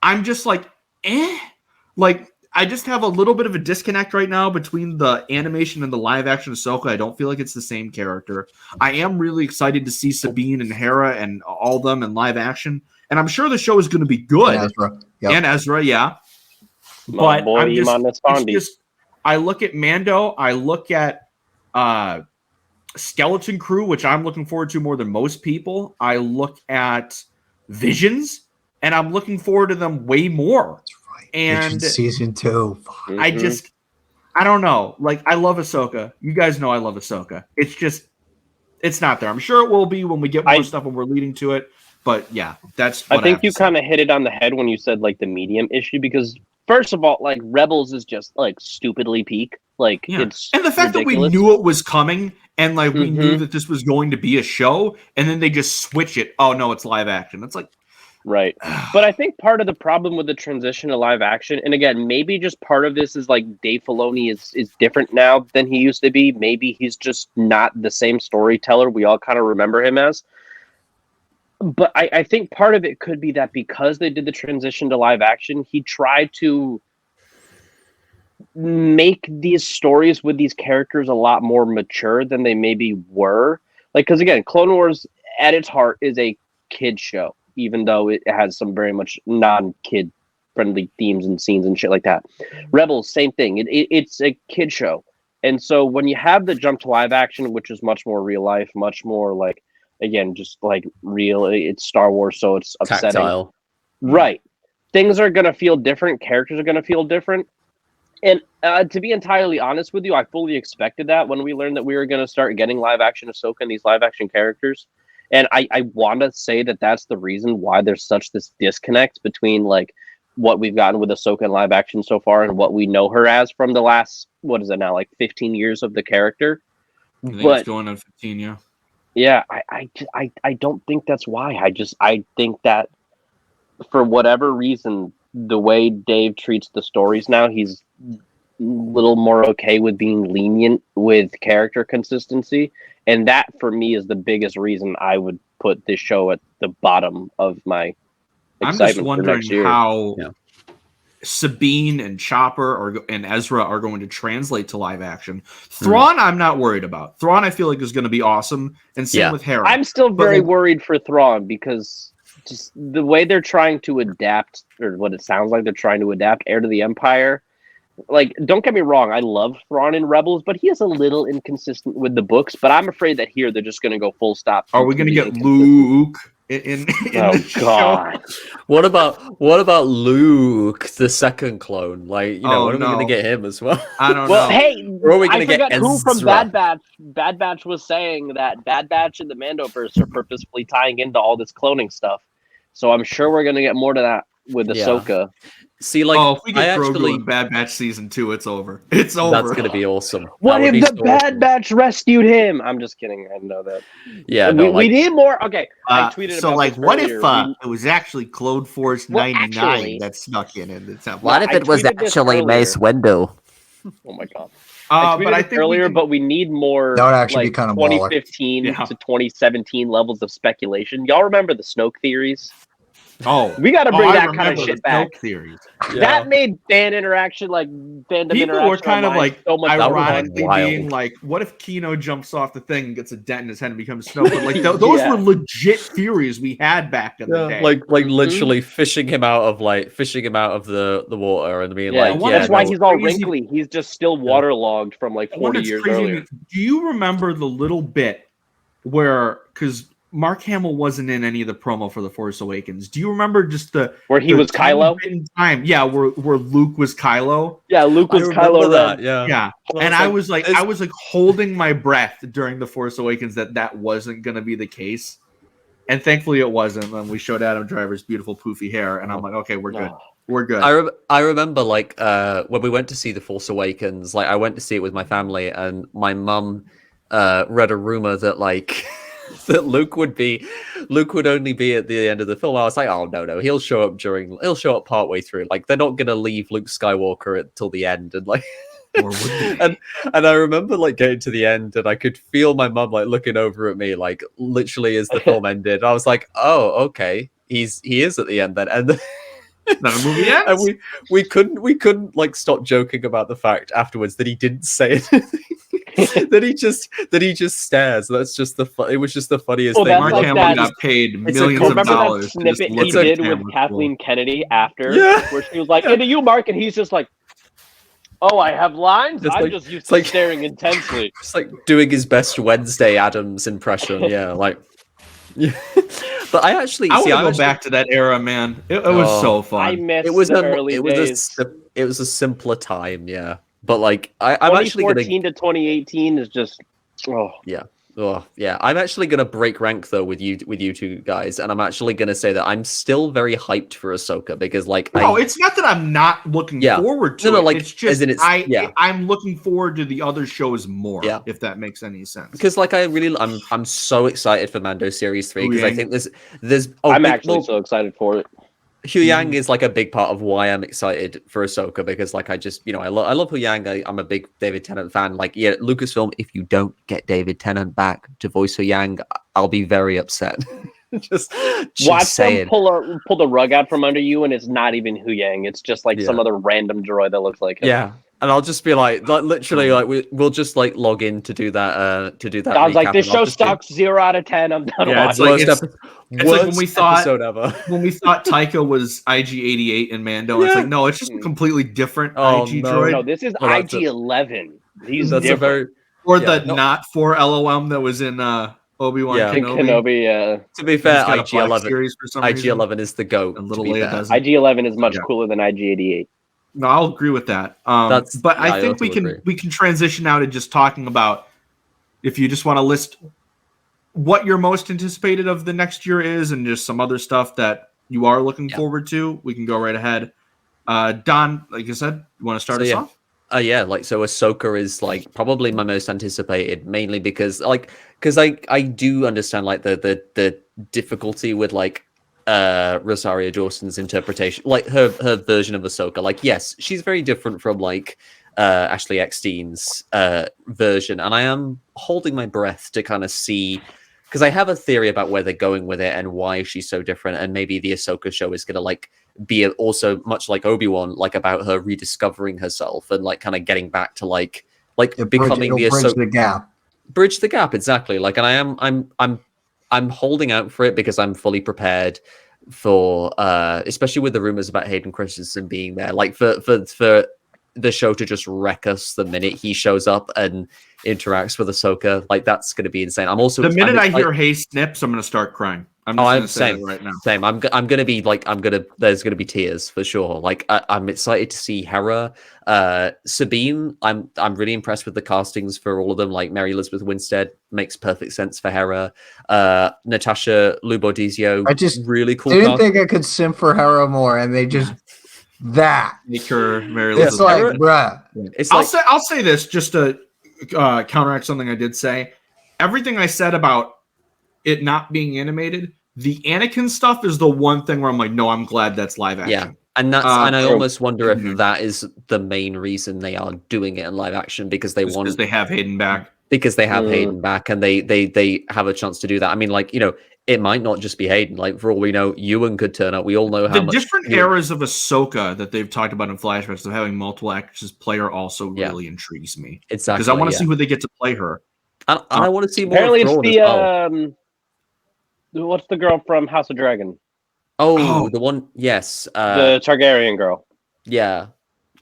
I'm just like, Like, I just have a little bit of a disconnect right now between the animation and the live action Ahsoka. I don't feel like it's the same character. I am really excited to see Sabine and Hera and all them in live action. And I'm sure the show is going to be good. And Ezra. Yep. And Ezra, yeah. My boy, I'm just, I look at Mando. I look at Skeleton Crew, which I'm looking forward to more than most people. I look at Visions, and I'm looking forward to them way more And season 2. I don't know. Like, I love Ahsoka. You guys know I love Ahsoka. It's just, it's not there. I'm sure it will be when we get more stuff when we're leading to it. But yeah, that's what I think have you to say. kind of hit it on the head when you said like the medium issue, because first of all, like Rebels is just like stupidly peak. Like it's and the fact ridiculous. that we knew it was coming and like we knew that this was going to be a show, and then they just switch it. Oh no, it's live action. It's like right. But I think part of the problem with the transition to live action, and again, maybe just part of this is like Dave Filoni is different now than he used to be. Maybe he's just not the same storyteller we all kind of remember him as. But I think part of it could be that because they did the transition to live action, he tried to make these stories with these characters a lot more mature than they maybe were. Like, because again, Clone Wars at its heart is a kid show, even though it has some very much non-kid friendly themes and scenes and shit like that. Rebels, same thing. It's a kid show. And so when you have the jump to live action, which is much more real life, much more like, again, just like real, it's Star Wars, so it's upsetting. Tactile. Right. Things are going to feel different. Characters are going to feel different. And to be entirely honest with you, I fully expected that when we learned that we were going to start getting live action Ahsoka and these live action characters. And I want to say that that's the reason why there's such this disconnect between like what we've gotten with Ahsoka in live action so far and what we know her as from the last, what is it now, like 15 years of the character. I think it's going on 15, yeah. Yeah, I don't think that's why. I think that for whatever reason, the way Dave treats the stories now, he's a little more okay with being lenient with character consistency. And that, for me, is the biggest reason I would put this show at the bottom of my excitement. I'm just wondering for next year. how Sabine and Chopper and Ezra are going to translate to live action. Thrawn, I'm not worried about. Thrawn, I feel like is going to be awesome, and same with Hera. I'm still very worried for Thrawn because just the way they're trying to adapt, or what it sounds like they're trying to adapt, Heir to the Empire. Like, don't get me wrong, I love Thrawn in Rebels, but he is a little inconsistent with the books. But I'm afraid that here they're just going to go full stop. Are we going to get Luke in oh God! What about Luke, the second clone? Like, when are we going to get him as well? I don't know. Well, hey, or are we going I to get forgot who Ezra? from Bad Batch. Bad Batch was saying that Bad Batch and the Mandoverse are purposefully tying into all this cloning stuff. So I'm sure we're going to get more to that with Ahsoka. See, like, if we get Grogu in Bad Batch season 2, it's over. It's over. That's going to be awesome. What if the Bad Batch rescued him? I'm just kidding. I know that. Yeah, we need more. Okay, I tweeted so about like, this what earlier. if it was actually Clone Force 99 actually, that snuck in? What if it was actually Mace Windu? Oh my God. But I think earlier, but we need more. That would actually like be kind of 2015 to 2017 levels of speculation. Y'all remember the Snoke theories? Oh, we got to bring that kind of shit back. Theories. Yeah. That made fan interaction, like fandom People interaction. were kind of like so much ironically being like, "What if Kino jumps off the thing and gets a dent in his head and becomes Snoke?" But like those were legit theories we had back in the day. Like literally fishing him out of the water and being like, that's why he's all wrinkly. He's just still waterlogged from like 40 years earlier. Do you remember the little bit where because Mark Hamill wasn't in any of the promo for The Force Awakens? Do you remember just where he was Kylo? Yeah, where Luke was Kylo. Yeah, Luke was Kylo Ren. Yeah. And I was like holding my breath during The Force Awakens that wasn't going to be the case, and thankfully it wasn't. And we showed Adam Driver's beautiful poofy hair, and I'm like, okay, we're good. We're good. I remember like when we went to see The Force Awakens, like I went to see it with my family, and my mum read a rumor that like. that Luke would only be at the end of the film. I was like, oh no, he'll show up partway through. Like they're not gonna leave Luke Skywalker until the end, and like and I remember like getting to the end and I could feel my mum like looking over at me like literally as the film ended. I was like, oh, okay, he is at the end then. And the movie ends. And we couldn't like stop joking about the fact afterwards that he didn't say anything. that he just stares. That's just it was just the funniest thing. Mark Hamill got paid millions of dollars. Remember that snippet he did with Kathleen Kennedy after, where she was like, "Into you, Mark," and he's just like, "Oh, I have lines. I'm just used to staring intensely." It's like doing his best Wednesday Addams impression. Yeah, like. Yeah. But I actually I want see. to I'm go actually, back to that era, man. It was Oh. so I fun. miss it was the a early it was days. it was a simpler time, yeah. But like I'm actually gonna 2014 to 2018 is just yeah. Oh, yeah. I'm actually gonna break rank though with you two guys, and I'm actually gonna say that I'm still very hyped for Ahsoka because like No, it's not that I'm not looking Yeah. forward to No, no, it. like, It's as just in yeah. I'm looking forward to the other shows more. Yeah. If that makes any sense. Because like I'm so excited for Mando Series 3 because I think there's I'm actually so excited for it. Hu Yang is like a big part of why I'm excited for Ahsoka because like I just I love Hu Yang. I'm a big David Tennant fan. Like Lucasfilm, if you don't get David Tennant back to voice Hu Yang, I'll be very upset. just Watch saying. them pull the rug out from under you, and it's not even Hu Yang. It's just like some other random droid that looks like him. Yeah. And I'll just be like literally, like we'll just like log in to do that. I was like, this show sucks. sucks. 0 out of 10. I'm done Yeah, watching. it's like when we thought episode ever. when we thought Taika was IG-88 in Mando. It's like no, it's just a completely different IG droid. No, this is Oh, that's IG-11. He's That's different. a very Or the not for LOM that was in Obi-Wan Yeah. Kenobi. To be fair, He's got a black IG-11 series for some reason. IG-11 is the goat. And little to be Leia fair. doesn't. IG-11 is much cooler than IG-88. No, I'll agree with that. That's- But yeah, I I think also agree. we can transition now to just talking about if you just want to list what your most anticipated of the next year is and just some other stuff that you are looking forward to. We can go right ahead. Don, like I said, you want to start us off? So Ahsoka is like probably my most anticipated, mainly because I do understand like the difficulty with like Rosario Dawson's interpretation, like her version of Ahsoka. Like, yes, she's very different from like Ashley Eckstein's version, and I am holding my breath to kind of see, because I have a theory about where they're going with it and why she's so different, and maybe the Ahsoka show is gonna like be also much like Obi-Wan, like about her rediscovering herself and like kind of getting back to like becoming the Ahsoka. Bridge the gap. Bridge the gap, exactly. Like, and I'm holding out for it because I'm fully prepared for especially with the rumors about Hayden Christensen being there, like for the show to just wreck us the minute he shows up and interacts with Ahsoka. Like, that's going to be insane. I'm also the minute I hear "Hey Snips," I'm going to start crying. I'm just going to say that right now. Same. I'm going to be like, there's going to be tears for sure. Like, I'm excited to see Hera, Sabine. I'm really impressed with the castings for all of them. Like, Mary Elizabeth Winstead makes perfect sense for Hera. Natasha Lubodizio, I just really cool. didn't think I could simp for Hera more, and they just make her Mary Elizabeth. It's like, bruh. It's I'll say this just to counteract something I did say. Everything I said about it not being animated, the Anakin stuff is the one thing where I'm like, no, I'm glad that's live action. Yeah, and that's and I almost wonder if that is the main reason they are doing it in live action, because they have Hayden back. Because they have Hayden back, and they have a chance to do that. I mean, like, it might not just be Hayden. Like, for all we know, Ewan could turn up. We all know how the much different eras of Ahsoka that they've talked about in flashbacks of having multiple actresses play her also really intrigues me. Exactly, because I want to see who they get to play her. And I want to see more. Apparently, of it's the what's the girl from House of Dragon? Oh, the one. Yes, the Targaryen girl. Yeah.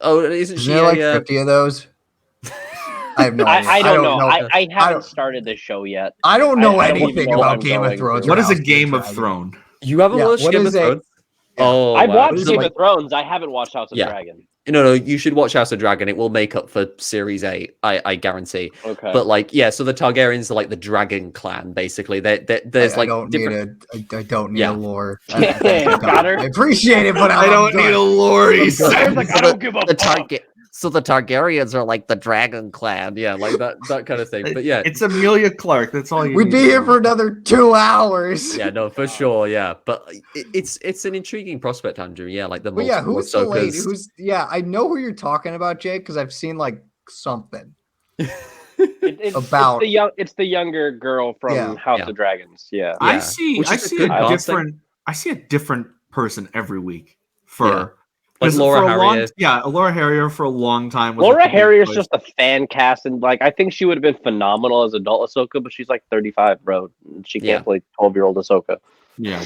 Oh, isn't she there like 50 of those? I have no idea. I don't know. I haven't started this show yet. I don't know anything about Game of Thrones. What is a Game of Thrones? You haven't watched Game of Thrones? Oh, I've watched Game of Thrones. I haven't watched House of Dragon. No, you should watch House of Dragon. It will make up for Series 8, I guarantee. Okay. But like, so the Targaryens are like the Dragon clan, basically. There's like different. I don't need a lore. Got her? I appreciate it, but I don't need a lore. He said. Like, I don't give a fuck. So the Targaryens are like the Dragon clan, like that kind of thing. But yeah, it's Amelia Clark. That's all you. We'd be here for another 2 hours. Yeah, no, for sure. Yeah, but it's an intriguing prospect, Andrew. Yeah, like the who's the lady? I know who you're talking about, Jake, because I've seen like something. It's the younger girl from House of Dragons. Yeah, I see a different person every week for. Like Laura Harrier. Laura Harrier for a long time. Laura Harrier is just a fan cast, and like I think she would have been phenomenal as adult Ahsoka, but she's like 35, bro. She can't play 12-year-old Ahsoka. Yeah,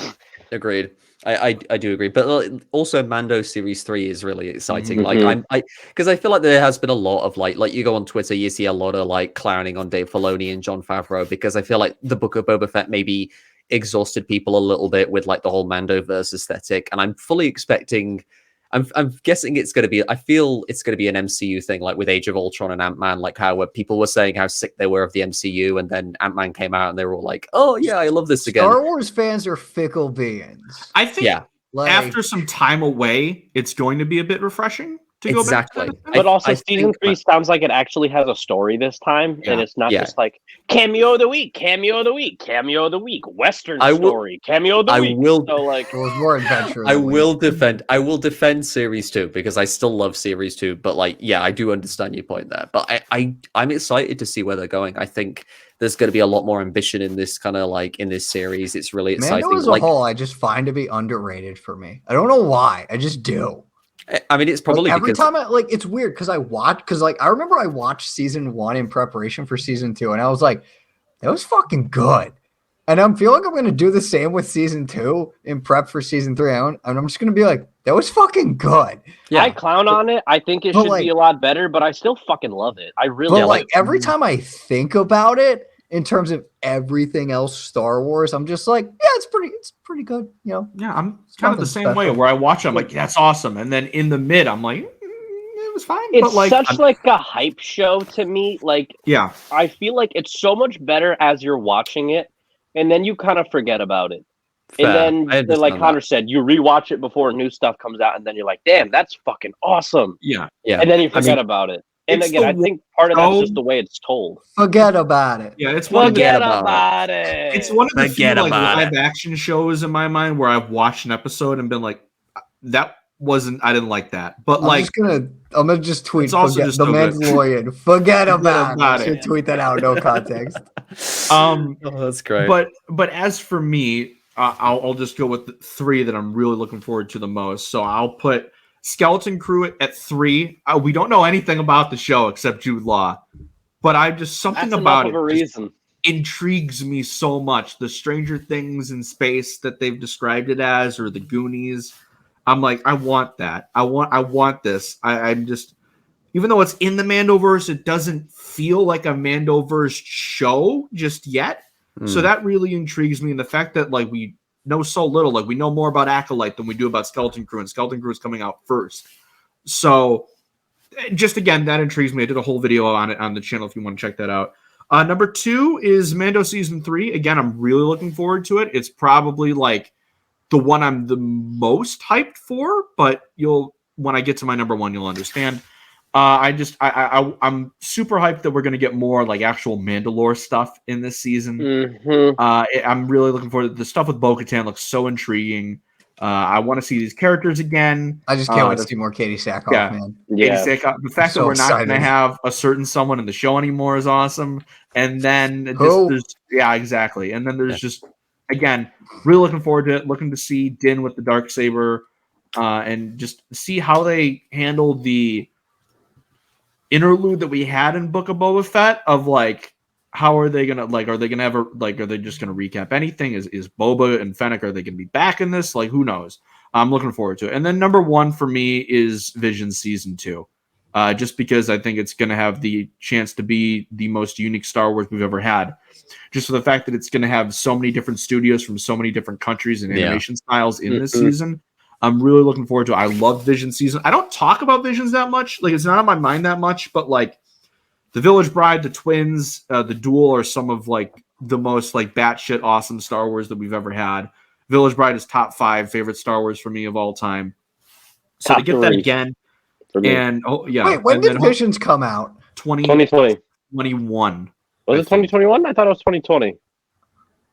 agreed. I do agree, but also Mando Series 3 is really exciting. Like because I feel like there has been a lot of like you go on Twitter, you see a lot of like clowning on Dave Filoni and Jon Favreau, because I feel like the Book of Boba Fett maybe exhausted people a little bit with like the whole Mandoverse aesthetic, and I'm fully expecting. I'm guessing it's going to be. I feel it's going to be an MCU thing, like with Age of Ultron and Ant-Man, like how where people were saying how sick they were of the MCU, and then Ant-Man came out and they were all like, "Oh yeah, I love this again." Star Wars fans are fickle beings. I think Yeah, Like, after some time away, it's going to be a bit refreshing to go back to exactly. that. But also, I season think 3 that- sounds like it actually has a story this time, and Yeah. it's not Yeah. just like cameo of the week, cameo of the week, cameo of the week, Western I will- story, cameo of the I week. will- So like, it was more adventure. I than we will wanted. defend. I will defend series 2 because I still love series 2. But like, yeah, I do understand your point there. But I'm excited to see where they're going. I think there's going to be a lot more ambition in this kind of like in this series. It's really exciting. Mando as a Like, whole, I just find to be underrated for me. I don't know why. I just do. I mean, it's probably Like, every because time it's weird because I remember I watched season 1 in preparation for season 2, and I was like, that was fucking good. And I'm feeling I'm going to do the same with season 2 in prep for season 3. And I'm just going to be like, that was fucking good. yeah, I clown on it. I think it But, should like- be a lot better, but I still fucking love it. I really But like. every time I think about it in terms of everything else Star Wars, I'm just like, yeah, it's pretty good. You know, Yeah, I'm kind of the nothing same way special. where I watch it, I'm like, that's awesome. And then in the mid, I'm like, it was fine. It's but like, such like a hype show to me. Like, yeah, I feel like it's so much better as you're watching it, and then you kind of forget about it. fair. And I then, understand like that. Connor said, you rewatch it before new stuff comes out, and then you're like, "Damn, that's fucking awesome!" yeah. Yeah, And then you I mean, forget about it. And it's again, the I think part of that's show- just the way it's told. Forget about it. Yeah, it's one of the Forget about about it. It's one of the few Forget like about live action shows in my mind where I've watched an episode and been like, that wasn't. I didn't like that. But like, I'm gonna just tweet. It's also Forget just the so good. Mandalorian. Forget about it. I about should it. tweet that out. No context. oh, that's great. but as for me, I'll just go with the 3 that I'm really looking forward to the most. So I'll put Skeleton Crew at 3. We don't know anything about the show except Jude Law, but I just something That's about enough of a it just reason. intrigues me so much. The Stranger Things in space that they've described it as, or the Goonies. I'm like, I want that. I want this. I'm just, even though it's in the Mandoverse, it doesn't feel like a Mandoverse show just yet. So that really intrigues me. And the fact that like we know so little, like we know more about Acolyte than we do about Skeleton Crew, and Skeleton Crew is coming out first. So just again, that intrigues me. I did a whole video on it on the channel if you want to check that out. Number 2 is Mando season 3. Again, I'm really looking forward to it. It's probably like the one I'm the most hyped for, but when I get to my number 1, you'll understand. I'm super hyped that we're going to get more like actual Mandalore stuff in this season. Mm-hmm. I'm really looking forward to the stuff with Bo-Katan. Looks so intriguing. I want to see these characters again. I just can't wait to see more Katie Sackhoff, yeah. man. Yeah. The fact So that we're not going to excited. have a certain someone in the show anymore is awesome. And then Who? yeah, exactly. And then there's just, again, really looking forward to it. Looking to see Din with the Darksaber, and just see how they handle the interlude that we had in Book of Boba Fett of like, how are they gonna like? Are they gonna ever like? Are they just gonna recap anything? Is Boba and Fennec, are they gonna be back in this? Like, who knows? I'm looking forward to it. And then number 1 for me is Vision season 2, just because I think it's gonna have the chance to be the most unique Star Wars we've ever had. Just for the fact that it's gonna have so many different studios from so many different countries and animation styles in this season. I'm really looking forward to it. I love Vision season. I don't talk about Visions that much. Like, it's not on my mind that much, but like the Village Bride, the Twins, the Duel are some of like the most like batshit awesome Star Wars that we've ever had. Village Bride is top 5 favorite Star Wars for me of all time. So to Top get that 3 again, for me. and Wait, when and did then Visions come out? 2020. 2021. Was I it 2021? I thought it was 2020.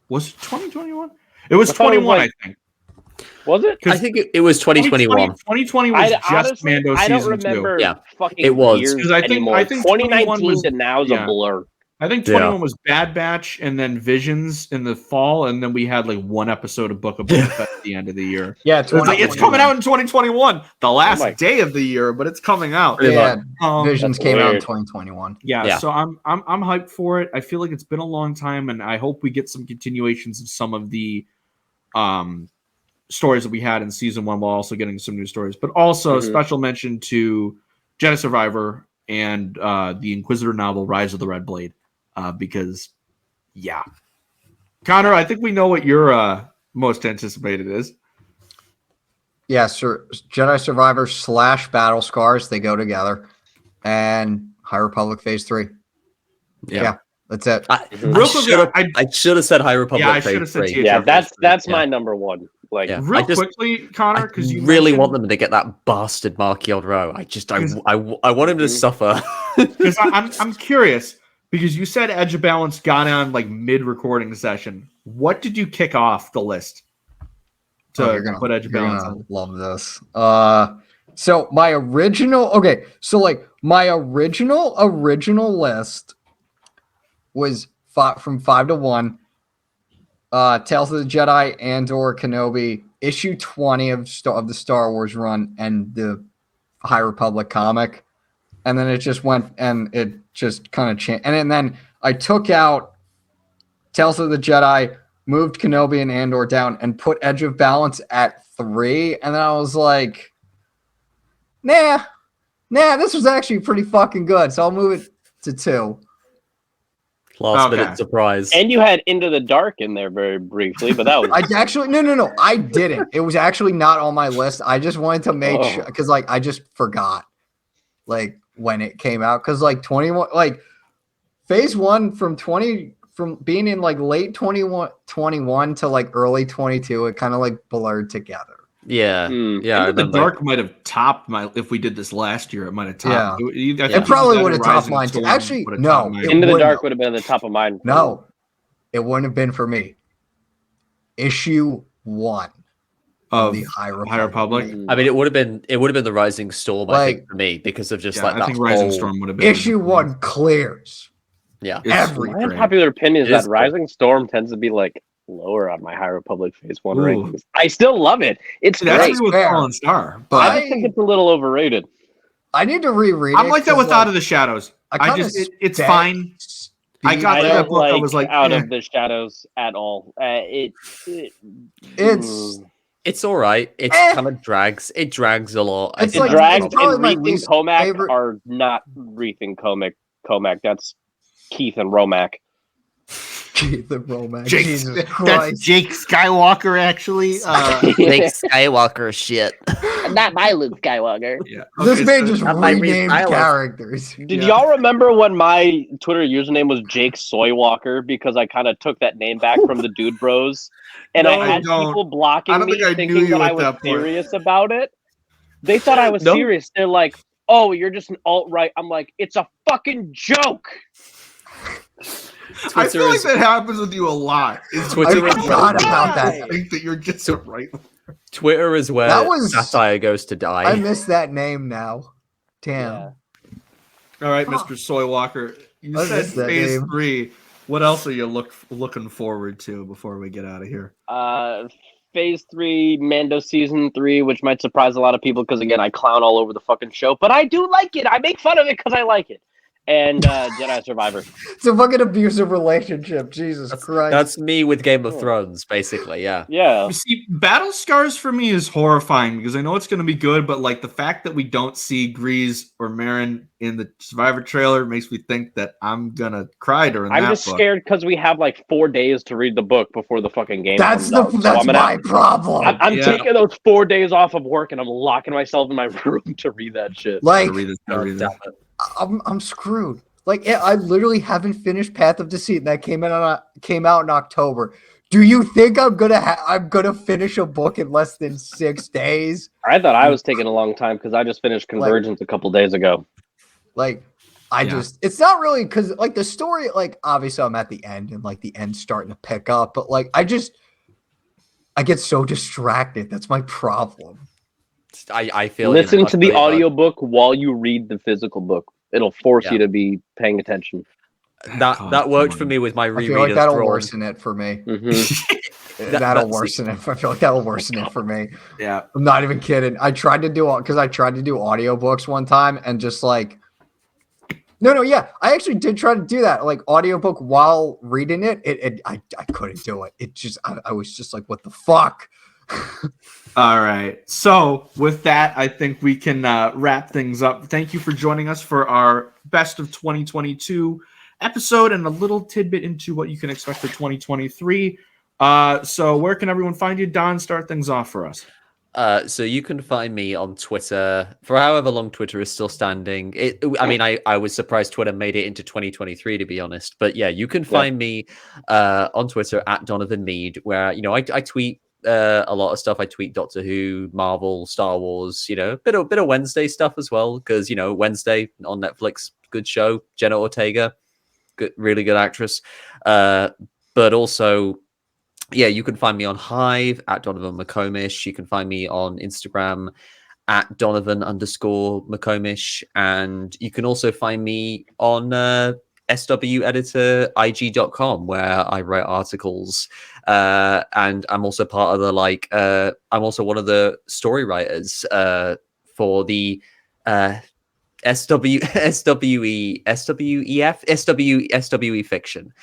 Was it 2021? It was I thought it was 21, like- I think. Was it? I think it was 2021. 2020 was just honestly, Mando I season don't remember 2. Yeah, fucking it was. years 'Cause I think- anymore. I think 21 2019 was- to now is yeah. a blur. I think 21 was Bad Batch and then Visions in the fall, and then we had like 1 episode of Book of Boba Fett at the end of the year. Yeah, So it's like it's coming out in 2021, the last my- day of the year, but it's coming out. Yeah, Visions Visions came out in weird. 2021. Yeah. So I'm hyped for it. I feel like it's been a long time, and I hope we get some continuations of some of the stories that we had in season 1, while also getting some new stories. But also special mention to Jedi Survivor and the Inquisitor novel Rise of the Red Blade, because Connor, I think we know what your most anticipated is. Yeah, sir. Jedi Survivor / Battle Scars. They go together. And High Republic Phase 3. Yeah, that's it. Real quickly, I should have said High Republic. Yeah, I should have said Phase 3. Yeah, THR. that's my number one. Like, Yeah. Real quickly, Connor, because you really mentioned- want them to get that bastard Marky on row. I want him to suffer. Because I'm curious, because you said Edge of Balance got on like mid-recording session. What did you kick off the list to put Edge of Balance on? Love this. So my original list was from 5 to 1. Tales of the Jedi, Andor, Kenobi, issue 20 of the Star Wars run, and the High Republic comic. And then it just went, and it just kind of changed. And then I took out Tales of the Jedi, moved Kenobi and Andor down, and put Edge of Balance at 3. And then I was like, nah, this was actually pretty fucking good. So I'll move it to 2. Last minute surprise. And you had Into the Dark in there very briefly, but that was I actually no. I didn't. It was actually not on my list. I just wanted to make sure because I just forgot when it came out because 21 Phase 1 from being in late 21 to early 22, it kind of blurred together. Yeah. Yeah. The Dark might have topped if we did this last year, it might have topped. Yeah. It probably would have topped mine too. Actually, no. Into the Dark would have been at the top of mine. No, it wouldn't have been for me. Issue 1 of the High Republic. I mean, it would have been the Rising Storm, I think, for me, because of just I think Rising Storm would have been issue 1 clears. Yeah. Everything. My unpopular opinion is that Rising Storm tends to be lower on my High Republic Phase 1 rankings. I still love it. It's that's great. with Fallen Star, but I just think it's a little overrated. I need to reread it. I'm like that with Out of the Shadows. It's fine. I got to that book. I was like, Out of the Shadows at all. It's all right. It kind of drags. It drags a lot. It's drags, and Reeth and Comac are not Reeth and Comac. That's Keith and Romac. Keith and Romac. Jesus Christ. That's Jake Skywalker, actually. Jake Skywalker shit. Not my Luke Skywalker. Yeah. This man just renamed characters. Did y'all remember when my Twitter username was Jake Soywalker because I kind of took that name back from the Dude Bros? And No, I had people blocking me thinking that I was serious about it. They thought I was serious. They're like, oh, you're just an alt-right. I'm like, it's a fucking joke. I feel like that happens with you a lot. I forgot about that. I think that you're just a right. Twitter is where satire goes to die. I miss that name now. Damn. Yeah. All right, Mr. Soywalker. You said Phase 3. What else are you looking forward to before we get out of here? Phase 3, Mando Season 3, which might surprise a lot of people because, again, I clown all over the fucking show. But I do like it. I make fun of it because I like it. And Jedi Survivor. It's a fucking abusive relationship. Jesus Christ. That's me with Game of Thrones, basically. Yeah. Yeah. You see, Battle Scars for me is horrifying because I know it's going to be good, but the fact that we don't see Grease or Marin in the Survivor trailer makes me think that I'm going to cry during that. I'm just scared because we have 4 days to read the book before the fucking game That's comes out. That's my problem. I'm taking those 4 days off of work and I'm locking myself in my room to read that shit. I'm screwed. I literally haven't finished Path of Deceit, and that came out in October. Do you think I'm gonna finish a book in less than 6 days? I thought I was taking a long time because I just finished Convergence a couple days ago. It's not really because the story, obviously I'm at the end and the end's starting to pick up, but I get so distracted. That's my problem. I feel listen to the audiobook while you read the physical book. It'll force you to be paying attention. That worked for me with my reread. I feel like that'll worsen it for me. Mm-hmm. That'll worsen it. I feel like that'll worsen it for me. Yeah. I'm not even kidding. I tried to do audiobooks one time and just I actually did try to do that. Audiobook while reading it. I couldn't do it. It just I was just like, what the fuck? All right. So with that, I think we can wrap things up. Thank you for joining us for our best of 2022 episode and a little tidbit into what you can expect for 2023. So where can everyone find you? Don, start things off for us. So you can find me on Twitter for however long Twitter is still standing. I was surprised Twitter made it into 2023, to be honest. But yeah, you can find me on Twitter at Donovan Mead, where I tweet a lot of stuff. I tweet Doctor Who, Marvel, Star Wars. A bit of Wednesday stuff as well, because Wednesday on Netflix, good show. Jenna Ortega, good, really good actress. But also, yeah, you can find me on Hive at Donovan McComish. You can find me on Instagram at Donovan_McComish. And you can also find me on sweditor.ig.com, where I write articles. And I'm also part of I'm also one of the story writers for the SWE fiction.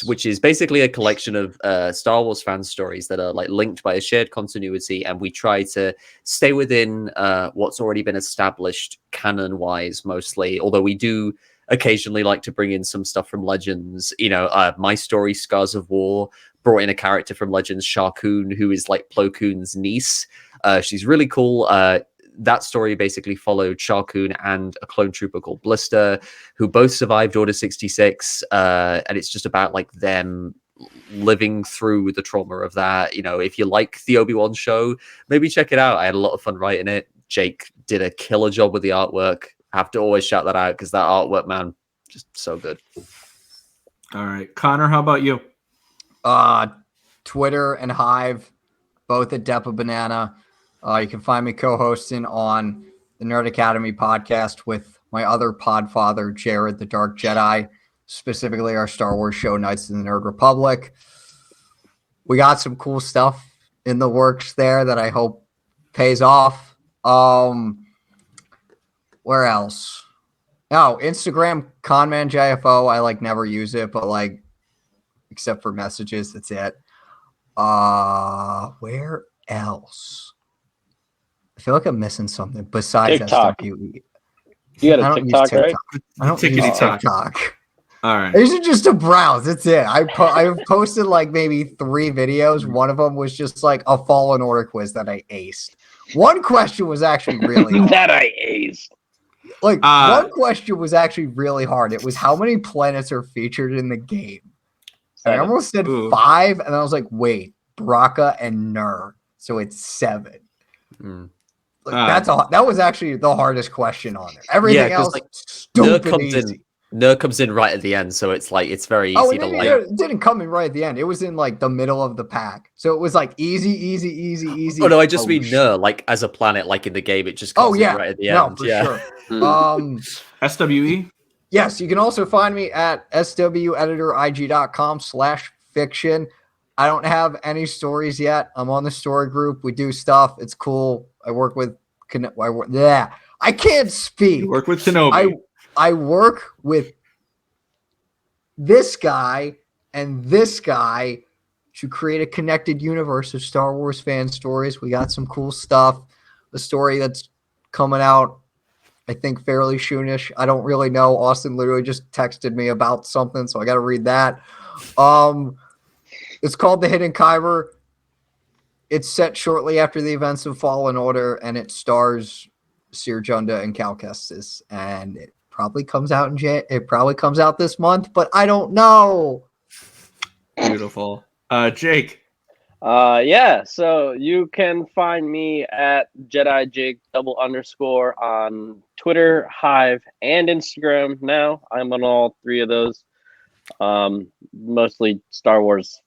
Which is basically a collection of Star Wars fan stories that are linked by a shared continuity, and we try to stay within what's already been established canon-wise, mostly. Although we do occasionally like to bring in some stuff from Legends. My story, Scars of War, brought in a character from Legends, Sharkoon, who is Plo Koon's niece. She's really cool. That story basically followed Sharkoon and a clone trooper called Blister, who both survived Order 66. And it's just about them living through the trauma of that. If you like the Obi-Wan show, maybe check it out. I had a lot of fun writing it. Jake did a killer job with the artwork. I have to always shout that out because that artwork, man, just so good. All right. Connor, how about you? Twitter and Hive, both at Depa Banana. You can find me co-hosting on the Nerd Academy podcast with my other podfather, Jared the Dark Jedi, specifically our Star Wars show, Knights of the Nerd Republic. We got some cool stuff in the works there that I hope pays off. Where else? No, Instagram, ConmanJFO. I never use it, but except for messages, that's it. Where else? I feel like I'm missing something besides TikTok. SWE. You got a TikTok, right? I don't use TikTok. All right. These are just to browse. That's it. I've posted maybe 3 videos. One of them was just a Fallen Order quiz that I aced. One question was actually really hard. That I aced. One question was actually really hard. It was how many planets are featured in the game. And I almost said 5, and I was like, wait, Bracca and Nur. So it's 7. That was actually the hardest question on there. Everything else, stupid easy. Nur comes in right at the end, so it's very easy to It didn't come in right at the end. It was in the middle of the pack, so it was easy. Oh no, I just mean Nur as a planet, in the game, it just comes in right at the end. No, for sure. SWE. Yes, you can also find me at sweditor.ig.com/fiction. I don't have any stories yet. I'm on the story group. We do stuff. It's cool. I work with I can't speak. You work with Kenobi. I work with this guy and this guy to create a connected universe of Star Wars fan stories. We got some cool stuff. The story that's coming out, I think, fairly soonish. I don't really know. Austin literally just texted me about something, so I got to read that. It's called The Hidden Kyber. It's set shortly after the events of Fallen Order, and it stars Sir Junda and Cal Kestis, and it probably comes out this month, but I don't know. Beautiful. Jake. Yeah, so you can find me at Jedi Jake __ on Twitter, Hive, and Instagram now. I'm on all 3 of those. Mostly Star Wars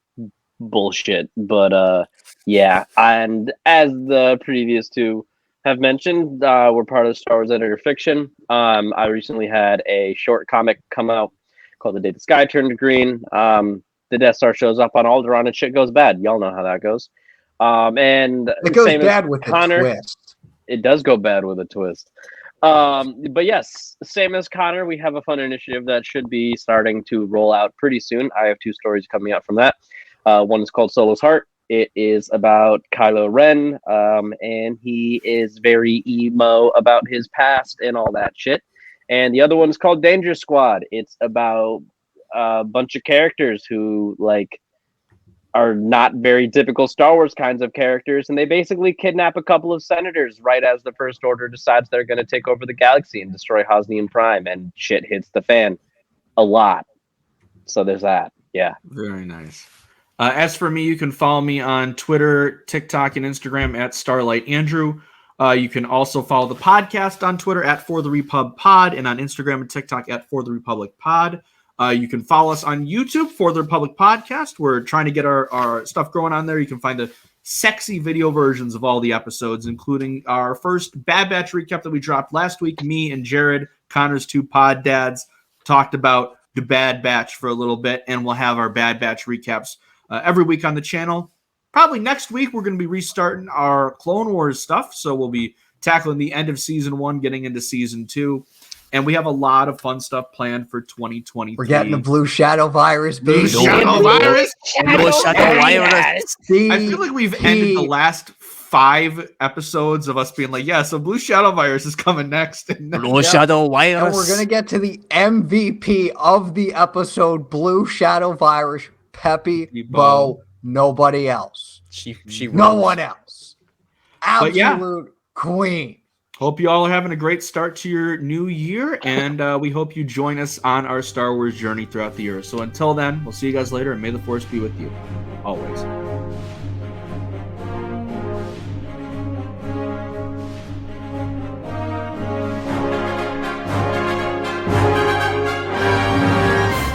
bullshit, but yeah. And as the previous 2 have mentioned, we're part of the Star Wars Editor Fiction. I recently had a short comic come out called The Day the Sky Turned Green. The Death Star shows up on Alderaan and shit goes bad. Y'all know how that goes. And it goes bad with Connor. A twist. It does go bad with a twist. But yes, same as Connor, we have a fun initiative that should be starting to roll out pretty soon. I have 2 stories coming out from that. One is called Solo's Heart. It is about Kylo Ren, and he is very emo about his past and all that shit. And the other one is called Danger Squad. It's about a bunch of characters who like are not very typical Star Wars kinds of characters, and they basically kidnap a couple of senators right as the First Order decides they're going to take over the galaxy and destroy Hosnian Prime, and shit hits the fan a lot. So there's that. Yeah. Very nice. As for me, you can follow me on Twitter, TikTok, and Instagram at Starlight Andrew. You can also follow the podcast on Twitter at For the Repub Pod and on Instagram and TikTok at For the Republic Pod. You can follow us on YouTube for the Republic Podcast. We're trying to get our stuff growing on there. You can find the sexy video versions of all the episodes, including our first Bad Batch recap that we dropped last week. Me and Jared, Connor's two pod dads, talked about the Bad Batch for a little bit, and we'll have our Bad Batch recaps every week on the channel. Probably next week, we're going to be restarting our Clone Wars stuff, so we'll be tackling the end of Season 1, getting into Season 2. And we have a lot of fun stuff planned for 2023. We're getting the Blue Shadow virus, baby. Blue Shadow virus? Blue Shadow virus. I feel like we've ended the last 5 episodes of us being like, yeah, so Blue Shadow virus is coming next. Blue Shadow virus. And we're going to get to the MVP of the episode, Blue Shadow virus, Peppy Bo, nobody else. She no rules. one else. Absolute queen. Hope you all are having a great start to your new year, and we hope you join us on our Star Wars journey throughout the year. So until then, we'll see you guys later, and may the Force be with you always.